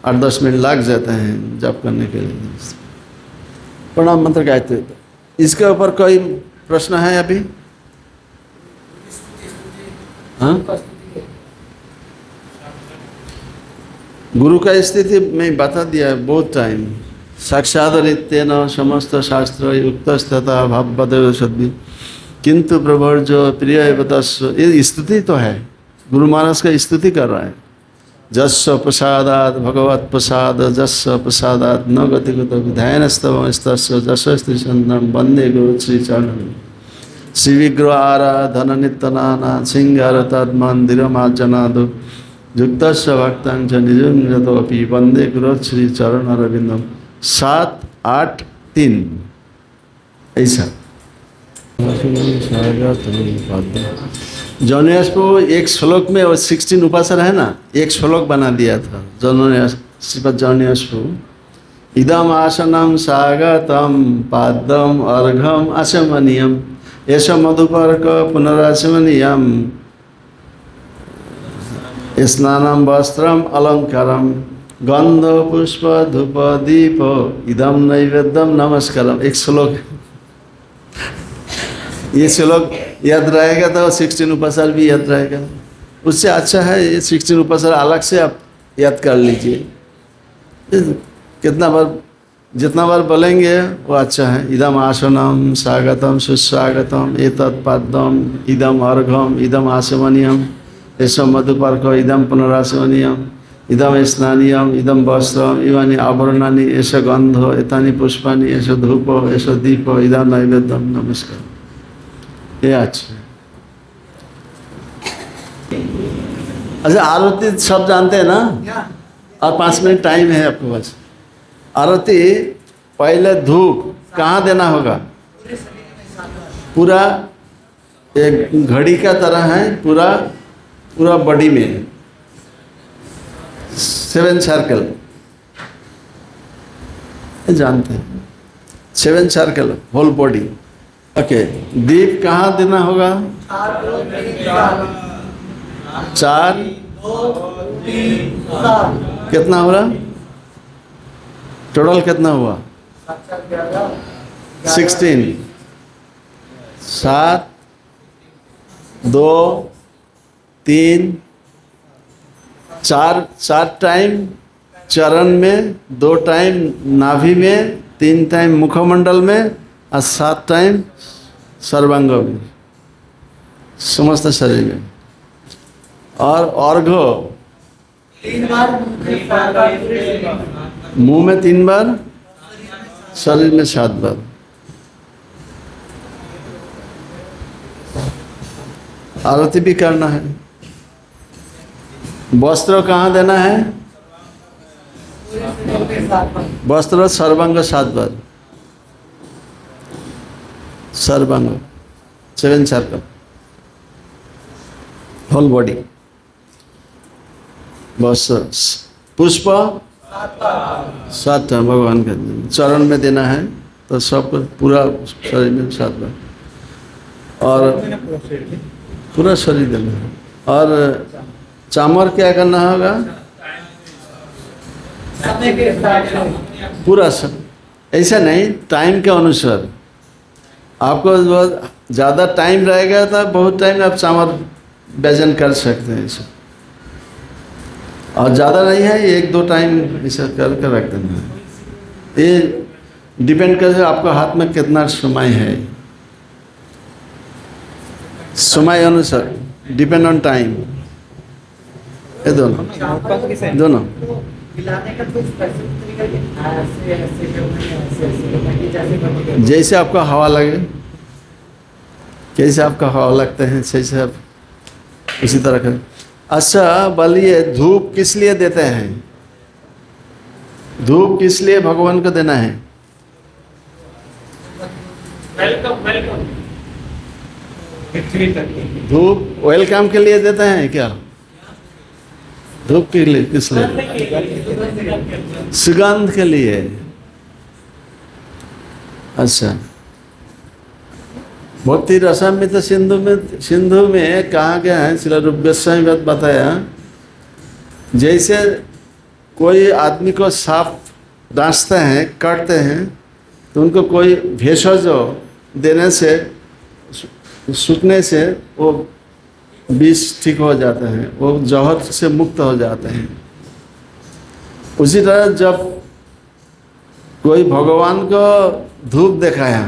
[SPEAKER 1] 8-10 मिनट लग जाते हैं जप करने के लिए। प्रणाम मंत्र गायत्री। इसके ऊपर कोई प्रश्न है अभी? हाँ, गुरु का स्थिति मैं बता दिया है बहुत टाइम। साक्षादरित्येन समस्त शास्त्र युक्तस्तथा भाववदेव सद्भि किंतु प्रवर्जो प्रिय बतस्व, ये स्तुति तो है, गुरु महाराज का स्तुति कर रहा है। जस्य प्रसादात भगवत प्रसाद, जस्य प्रसादात न गतिगत विधायनस्तव स्तस्य जस्य स्त्री संतम वंदे गुरु श्री चरण श्री विग्रह आराधन नित्यनाना सिंगार तद मंदिर मार्जनादो युक्तस्य भक्तां च निजुंजतोपि वंदे गुरु श्री चरण अरविंदम। 7 8 3 ऐसा। जौनियास प्रभु एक श्लोक में, और 16 उपासना है ना, एक श्लोक बना दिया था श्रीपद जौनियास प्रभु। इदम आसनम स्वागतम पादम अर्घम आचमनीयम एष मधुपर्क पुनराचमनीयम स्नानम वस्त्रम अलंकारम गंध पुष्प धूप दीप इदम नैवेद्यम नमस्कारम, एक श्लोक। ये श्लोक याद रहेगा तो 16 उपसर्ग भी याद रहेगा। उससे अच्छा है ये 16 उपसर्ग अलग से आप याद कर लीजिए। कितना बार जितना बार बोलेंगे वो अच्छा है। इदम आसनम स्वागतम सुस्वागतम एतत् पाद्यम इदम अर्घम इदम आसमनीयम एसो मधुपर्क इदम पुनरासमनीयम इदम स्नानीयम इदम वस्त्रम इवानी आभरणानि एष गंध एतानि पुष्पानि एष धूप एष दीप इदम नैवेद्यम नमस्कार। ये अच्छा। अच्छा आरती सब जानते हैं ना? और 5 मिनट टाइम है आपके पास। आरती पहले धूप कहाँ देना होगा? पूरा एक घड़ी का तरह है, पूरा बॉडी में 7 सर्कल जानते हैं, 7 सर्कल होल बॉडी। ओके, दीप कहाँ देना होगा? 4 कितना हो रहा? टोटल कितना हुआ? 16। 7 2 3 4 टाइम चरण में, 2 टाइम नाभि में, 3 टाइम मुखमंडल में और 7 टाइम सर्वांग में, समस्त शरीर में। और अर्घ्य
[SPEAKER 2] 3 बार
[SPEAKER 1] मुंह में 3 बार, शरीर में 7 बार। आरती भी करना है। वस्त्र कहाँ देना है? वस्त्र सर्वांग 7 बार, सर्वांग 7 सर्कल होल बॉडी। वस्त्र पुष्प 7 भगवान के चरण में देना है, तो सबको पूरा शरीर में 7 बार और पूरा शरीर देना है। और चामर क्या करना होगा? पूरा सब, ऐसा नहीं, टाइम के अनुसार। आपको ज़्यादा टाइम रहेगा तो बहुत टाइम आप चामर व्यजन कर सकते हैं ऐसा, और ज़्यादा नहीं है 1-2 टाइम ऐसा करके रख देना है। ये डिपेंड करता है आपका हाथ में कितना समय है, समय अनुसार, डिपेंड ऑन टाइम। ये दोनों जैसे आपका हवा लगे, कैसे आपका हवा लगते हैं जैसे आप उसी तरह करें। अच्छा बोलिए, धूप किस लिए देते हैं? धूप किस लिए भगवान को देना है?
[SPEAKER 2] वेलकम
[SPEAKER 1] धूप वेलकम के लिए देते हैं क्या? धूप के लिए किस लिए? सुगंध के लिए। अच्छा, भक्ति रसामृत सिंधु में कहा गया है, श्रील रूप गोस्वामी बताया, जैसे कोई आदमी को सांप डांसते हैं, काटते हैं, तो उनको कोई भेषज देने से, सूखने से वो विष ठीक हो जाते हैं, वो जहर से मुक्त हो जाते हैं। उसी तरह जब कोई भगवान को धूप दिखाया,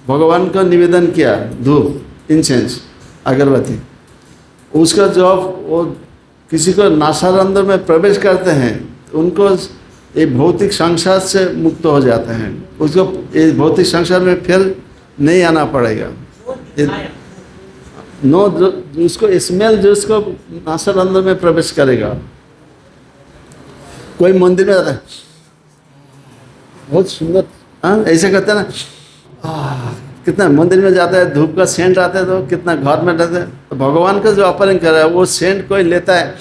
[SPEAKER 1] भगवान को निवेदन किया, धूप, इंसेंस, अगरबत्ती, उसका जब वो किसी को नासारंध्र में प्रवेश करते हैं, तो उनको ये भौतिक संसार से मुक्त हो जाते हैं। उसको ये भौतिक संसार में फिर नहीं आना पड़ेगा। नो, उसको स्मेल जो उसको नासारंध्र में प्रवेश करेगा। कोई मंदिर में जाता है, बहुत सुंदर, हाँ ऐसे करते हैं ना, कितना मंदिर में जाता है, धूप का सेंट आता है, तो कितना घर में रहता है, तो भगवान का जो ऑफरिंग कर रहा है वो सेंट कोई लेता है,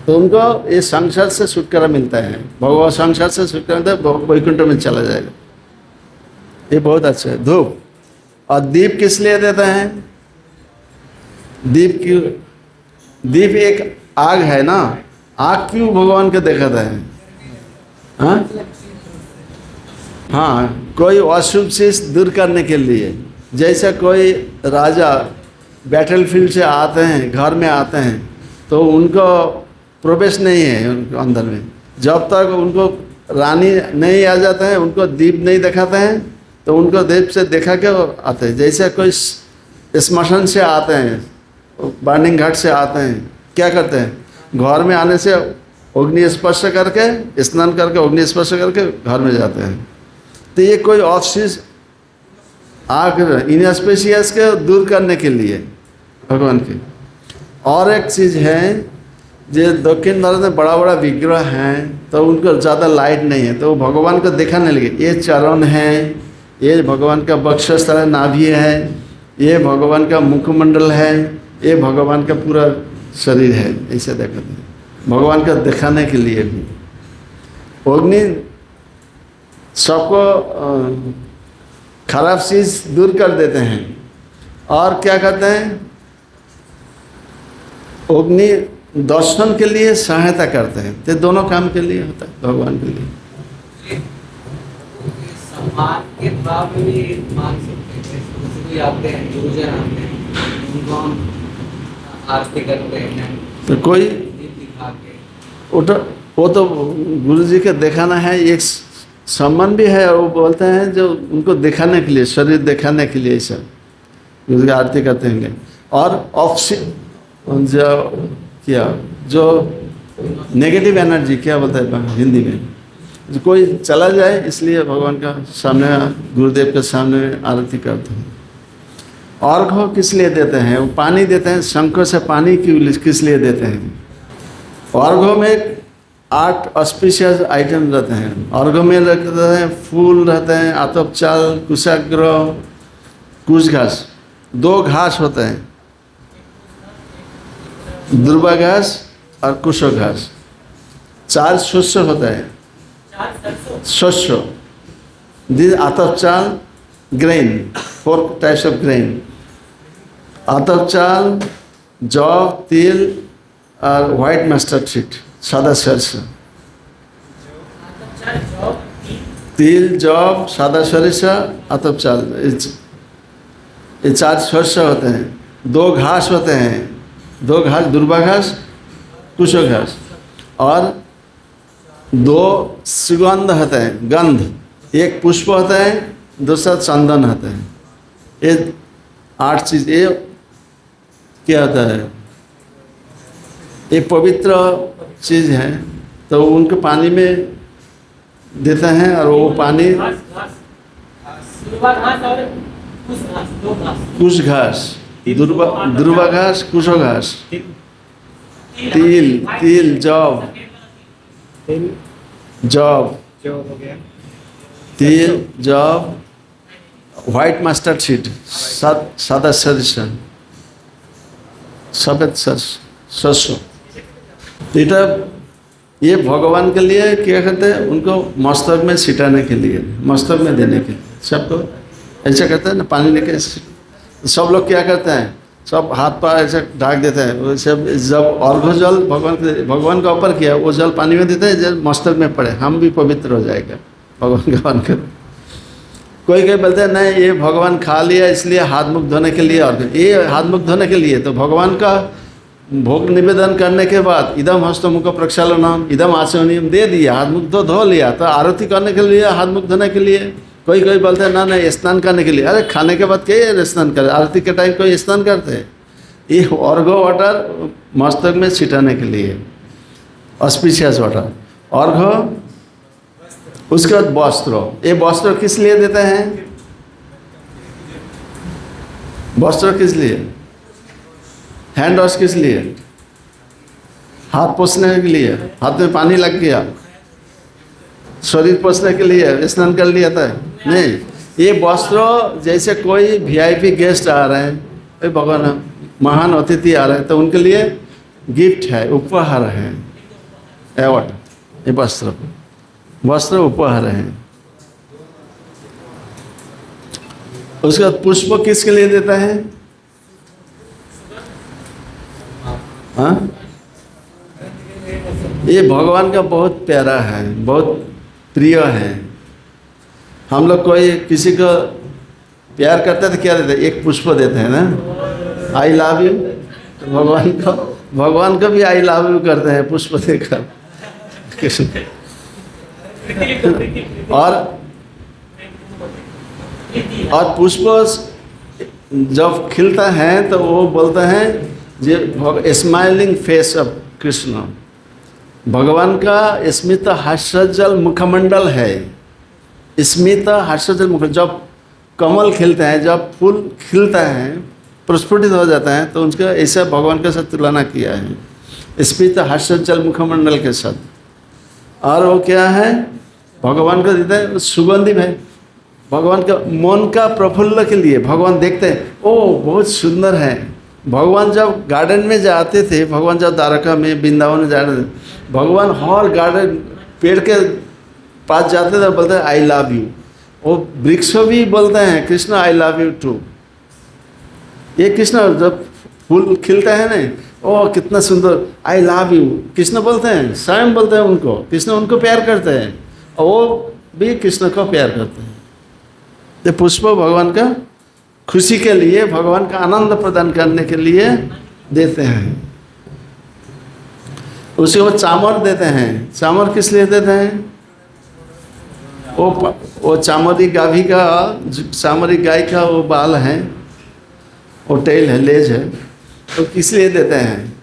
[SPEAKER 1] तो उनको ये संसार से छुटकारा मिलता है। भगवान संसार से छुटकारा मिलता है, वैकुंठ में चला जाएगा। ये बहुत अच्छा है धूप। और दीप किस लिए देते हैं? दीप एक आग है ना, आग क्यों भगवान को दिखाता है? हाँ, कोई अशुभ चीज दूर करने के लिए। जैसे कोई राजा बैटलफील्ड से आते हैं, घर में आते हैं, तो उनको प्रवेश नहीं है उनके अंदर में। जब तक उनको रानी नहीं आ जाते हैं, उनको दीप नहीं दिखाते हैं, तो उनको दीप से देखा के वो आते हैं। जैसे कोई स्मशान से आते हैं, बर्निंग घाट से आते हैं, क्या करते हैं? घर में आने से अग्नि स्पर्श करके, स्नान करके, अग्नि स्पर्श करके घर में जाते हैं। तो ये कोई और चीज़ आग इनस्पेशियस के दूर करने के लिए भगवान की। और एक चीज़ है, जो दक्षिण भारत में बड़ा बड़ा विग्रह हैं, तो उनको ज़्यादा लाइट नहीं है, तो वो भगवान को दिखाने लगे। ये चरण है, ये भगवान का वक्षस्थल नाभि है, ये भगवान का मुखमंडल है, ये भगवान का पूरा शरीर है, ऐसे देखते हैं भगवान का दिखाने के लिए भी। अग्नि सबको खराब चीज़ दूर कर देते हैं। और क्या कहते हैं? अग्नि दर्शन के लिए सहायता करते हैं। तो दोनों काम के लिए होता है, भगवान के लिए।
[SPEAKER 3] सम्मान के भाव में भी मान सकते हैं। जैसे कोई आते हैं, गुरुजन आते हैं, उनको हम आरती करते हैं,
[SPEAKER 1] तो कोई
[SPEAKER 3] दीप दिखा के।
[SPEAKER 1] वो तो गुरु जी के दिखाना है, एक सम्मान भी है। वो बोलते हैं जो उनको दिखाने के लिए, शरीर दिखाने के लिए ऐसा गुरु की आरती करते हैं। और जो नेगेटिव एनर्जी, क्या बोलते हैं हिंदी में, जो कोई चला जाए, इसलिए भगवान का सामने, गुरुदेव के सामने आरती करते हैं। अर्घ्य किस लिए देते हैं? वो पानी देते हैं, शंख से पानी किस लिए देते हैं? अर्घ्य में 8 ऑस्पिशियस आइटम रहते हैं। अर्घ्य में रहते हैं फूल रहते हैं, आतप चाल, कुशाग्र, कुश घास। 2 घास होते हैं, दुर्वा घास और कुशो घास। 4 शस्य होता है, शस्य, दिस आतप चाल, ग्रेन, 4 टाइप्स ऑफ ग्रेन। आतप चाल, जौ, तिल और व्हाइट मस्टर्ड सीड, सादा सरसों। तिल, जौ, सादा सरिषा, आतप चाल, ये 4 शस्य होते हैं। 2 घास होते हैं, 2 घास, दुर्वा घास, कुशो घास। और 2 सुगंध होते हैं, गंध। एक पुष्प होता है, दूसरा चंदन होता है। ये 8 चीज़, ये क्या होता है? ये पवित्र चीज़ है, तो उनको पानी में देते हैं। और वो पानी कुश घास, दुर्वा घास, कुशो घास, तिल, जौ, तिल, जौ, व्हाइट मस्टर्ड सीड, सादा सरिषा, सफेद सरसों। ये भगवान के लिए क्या कहते हैं? उनको मस्तक में छिटाने के लिए, मस्तक में देने के लिए। सबको ऐसा करते हैं ना, पानी लेके सब लोग क्या करते हैं? सब हाथ पाँव ऐसे ढाक देते हैं। वो सब जब अर्घ्य जल भगवान का ऊपर किया, वो जल पानी में देते हैं, जब मस्तक में पड़े, हम भी पवित्र हो जाएगा भगवान का मान कर। कोई बोलते हैं नहीं, ये भगवान खा लिया इसलिए हाथ मुख धोने के लिए। और ये हाथ मुख धोने के लिए तो भगवान का भोग निवेदन करने के बाद इदम हस्त मुख प्रक्षालनम, इदम आचमनीयम दे दिया, हाथ मुख धो लिया। तो आरती करने के लिए, हाथ मुख धोने के लिए। कोई बोलते हैं ना नहीं, स्नान करने के लिए। अरे खाने के बाद क्या स्नान करे? आरती के टाइम कोई स्नान करते हैं? ये अर्घ्य वाटर मस्तक में छिटाने के लिए, ऑस्पिशियस वाटर, अर्घ्य। उसके बाद वस्त्र। ये वस्त्र किस लिए देते हैं? वस्त्र किस लिए? हैंड वॉश किस लिए? हाथ पोंछने के लिए, हाथ में पानी लग गया, शरीर पोंछने के लिए स्नान कर लिया था? नहीं, ये वस्त्र जैसे कोई वीआईपी गेस्ट आ रहे हैं, कोई भगवान महान अतिथि आ रहे हैं, तो उनके लिए गिफ्ट है, उपहार है, अवार्ड। ये वस्त्र उपहार है। उसके बाद पुष्प किसके लिए देता है? हाँ, ये भगवान का बहुत प्यारा है, बहुत प्रिय है। हम लोग कोई किसी को प्यार करते हैं तो क्या देते हैं? एक पुष्प देते हैं ना, आई लव यू। तो भगवान को भी आई लव यू करते हैं पुष्प देकर कृष्ण। और पुष्प जब खिलता है तो वो बोलते हैं जे स्माइलिंग फेस ऑफ कृष्ण। भगवान का स्मित हास्यजल मुखमंडल है। स्मित हास्यजल मुख, जब कमल खिलता है, जब फूल खिलता है, प्रस्फुटित हो जाता है, तो उनका ऐसा भगवान के साथ तुलना किया है, स्मित हास्यजल मुखमंडल के साथ। और वो क्या है? भगवान को देता है सुगंधित है। भगवान का मन का प्रफुल्ल के लिए भगवान देखते हैं, ओ बहुत सुंदर है। भगवान जब गार्डन में जाते थे, भगवान जब द्वारका में वृंदावन में जा रहे थे, भगवान हर गार्डन पेड़ के पास जाते थे, बोलते हैं आई लव यू। वो वृक्ष भी बोलते हैं Krishna I love you too. ये कृष्ण जब फूल खिलता है ना, ओ कितना सुंदर, आई लव यू कृष्ण बोलते हैं, स्वयं बोलते हैं उनको। कृष्ण उनको प्यार करते हैं और वो भी कृष्ण को प्यार करते हैं। तो पुष्प भगवान का खुशी के लिए, भगवान का आनंद प्रदान करने के लिए देते हैं। उसे वो चामर देते हैं। चामर किस लिए देते हैं? वो चामरी गाभी का, चामरी गाय का वो बाल है, वो टेल है, लेज है, तो किस लिए देते हैं?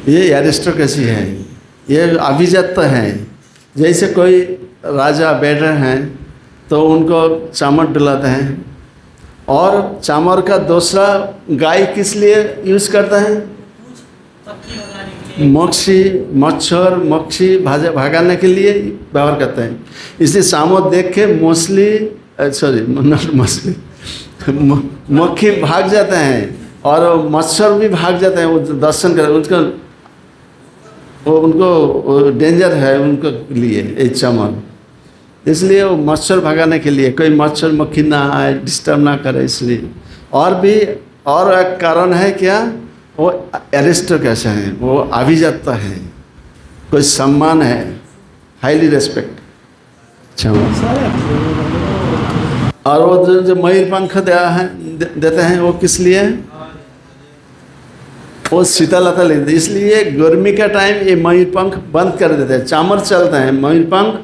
[SPEAKER 1] ये एरिस्टोक्रेसी है, ये अभिजात्य है। जैसे कोई राजा बैठे हैं तो उनको चामर डलाते हैं। और चामर का दूसरा गाय किस लिए यूज़ करता है? मक्खी, मच्छर, मक्खी भागाने के लिए व्यवहार करते हैं। इसलिए चामर देख के मक्खी भाग जाते हैं और मच्छर भी भाग जाते हैं। वो दर्शन कर उनको डेंजर है उनको लिए ये चामर। इसलिए वो मच्छर भगाने के लिए, कोई मच्छर मक्खी ना आए, डिस्टर्ब ना करे, इसलिए। और भी और एक कारण है क्या? वो एरिस्टोक्रेसी है, वो अभिजात्य है, कोई सम्मान है, हाईली रेस्पेक्ट। और वो जो मयूर पंख देते हैं वो किस लिए? वो शीतलता लेते, इसलिए गर्मी का टाइम ये मयूर पंख बंद कर देते हैं। चामर चलता है, मयूर पंख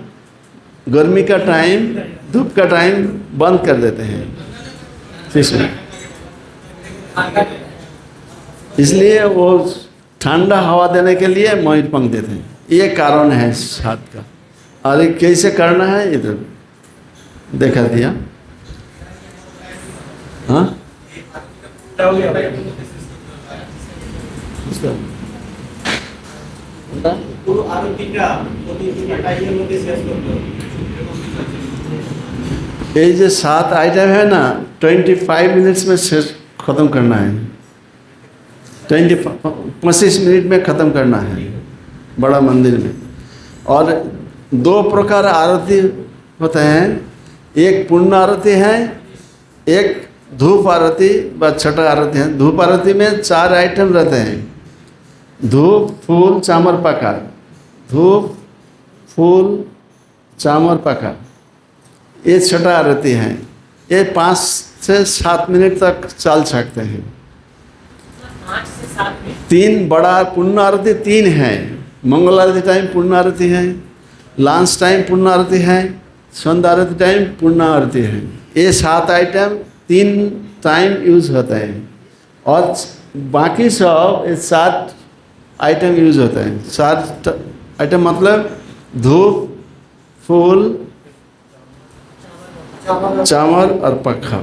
[SPEAKER 1] गर्मी का टाइम, धूप का टाइम बंद कर देते हैं फिश में। इसलिए वो ठंडा हवा देने के लिए मयूर पंख देते हैं। ये कारण है सात का। और ये कैसे करना है इधर देखा दिया। हाँ ये जो 7 आइटम है ना, 25 मिनट्स में ख़त्म करना है। 25 मिनट में ख़त्म करना है बड़ा मंदिर में। और 2 प्रकार आरती होते हैं, एक पूर्ण आरती है, एक धूप आरती व छठा आरती है। धूप आरती में 4 आइटम रहते हैं, धूप, फूल, चामर, पका। धूप, फूल, चामर, पका, ये छठा आरती है। ये 5 से 7 मिनट तक चल सकते हैं।
[SPEAKER 2] 5 से 7 मिनट। 3
[SPEAKER 1] बड़ा पूर्ण आरती 3 है। मंगल आरती टाइम पूर्ण आरती है, लंच टाइम पूर्ण आरती है, संध्या आरती टाइम पूर्ण आरती है। ये 7 आइटम 3 टाइम यूज होता है। और बाकी सब 7 आइटम यूज होता है। 7 आइटम मतलब धूप, फूल, चामर और पंखा।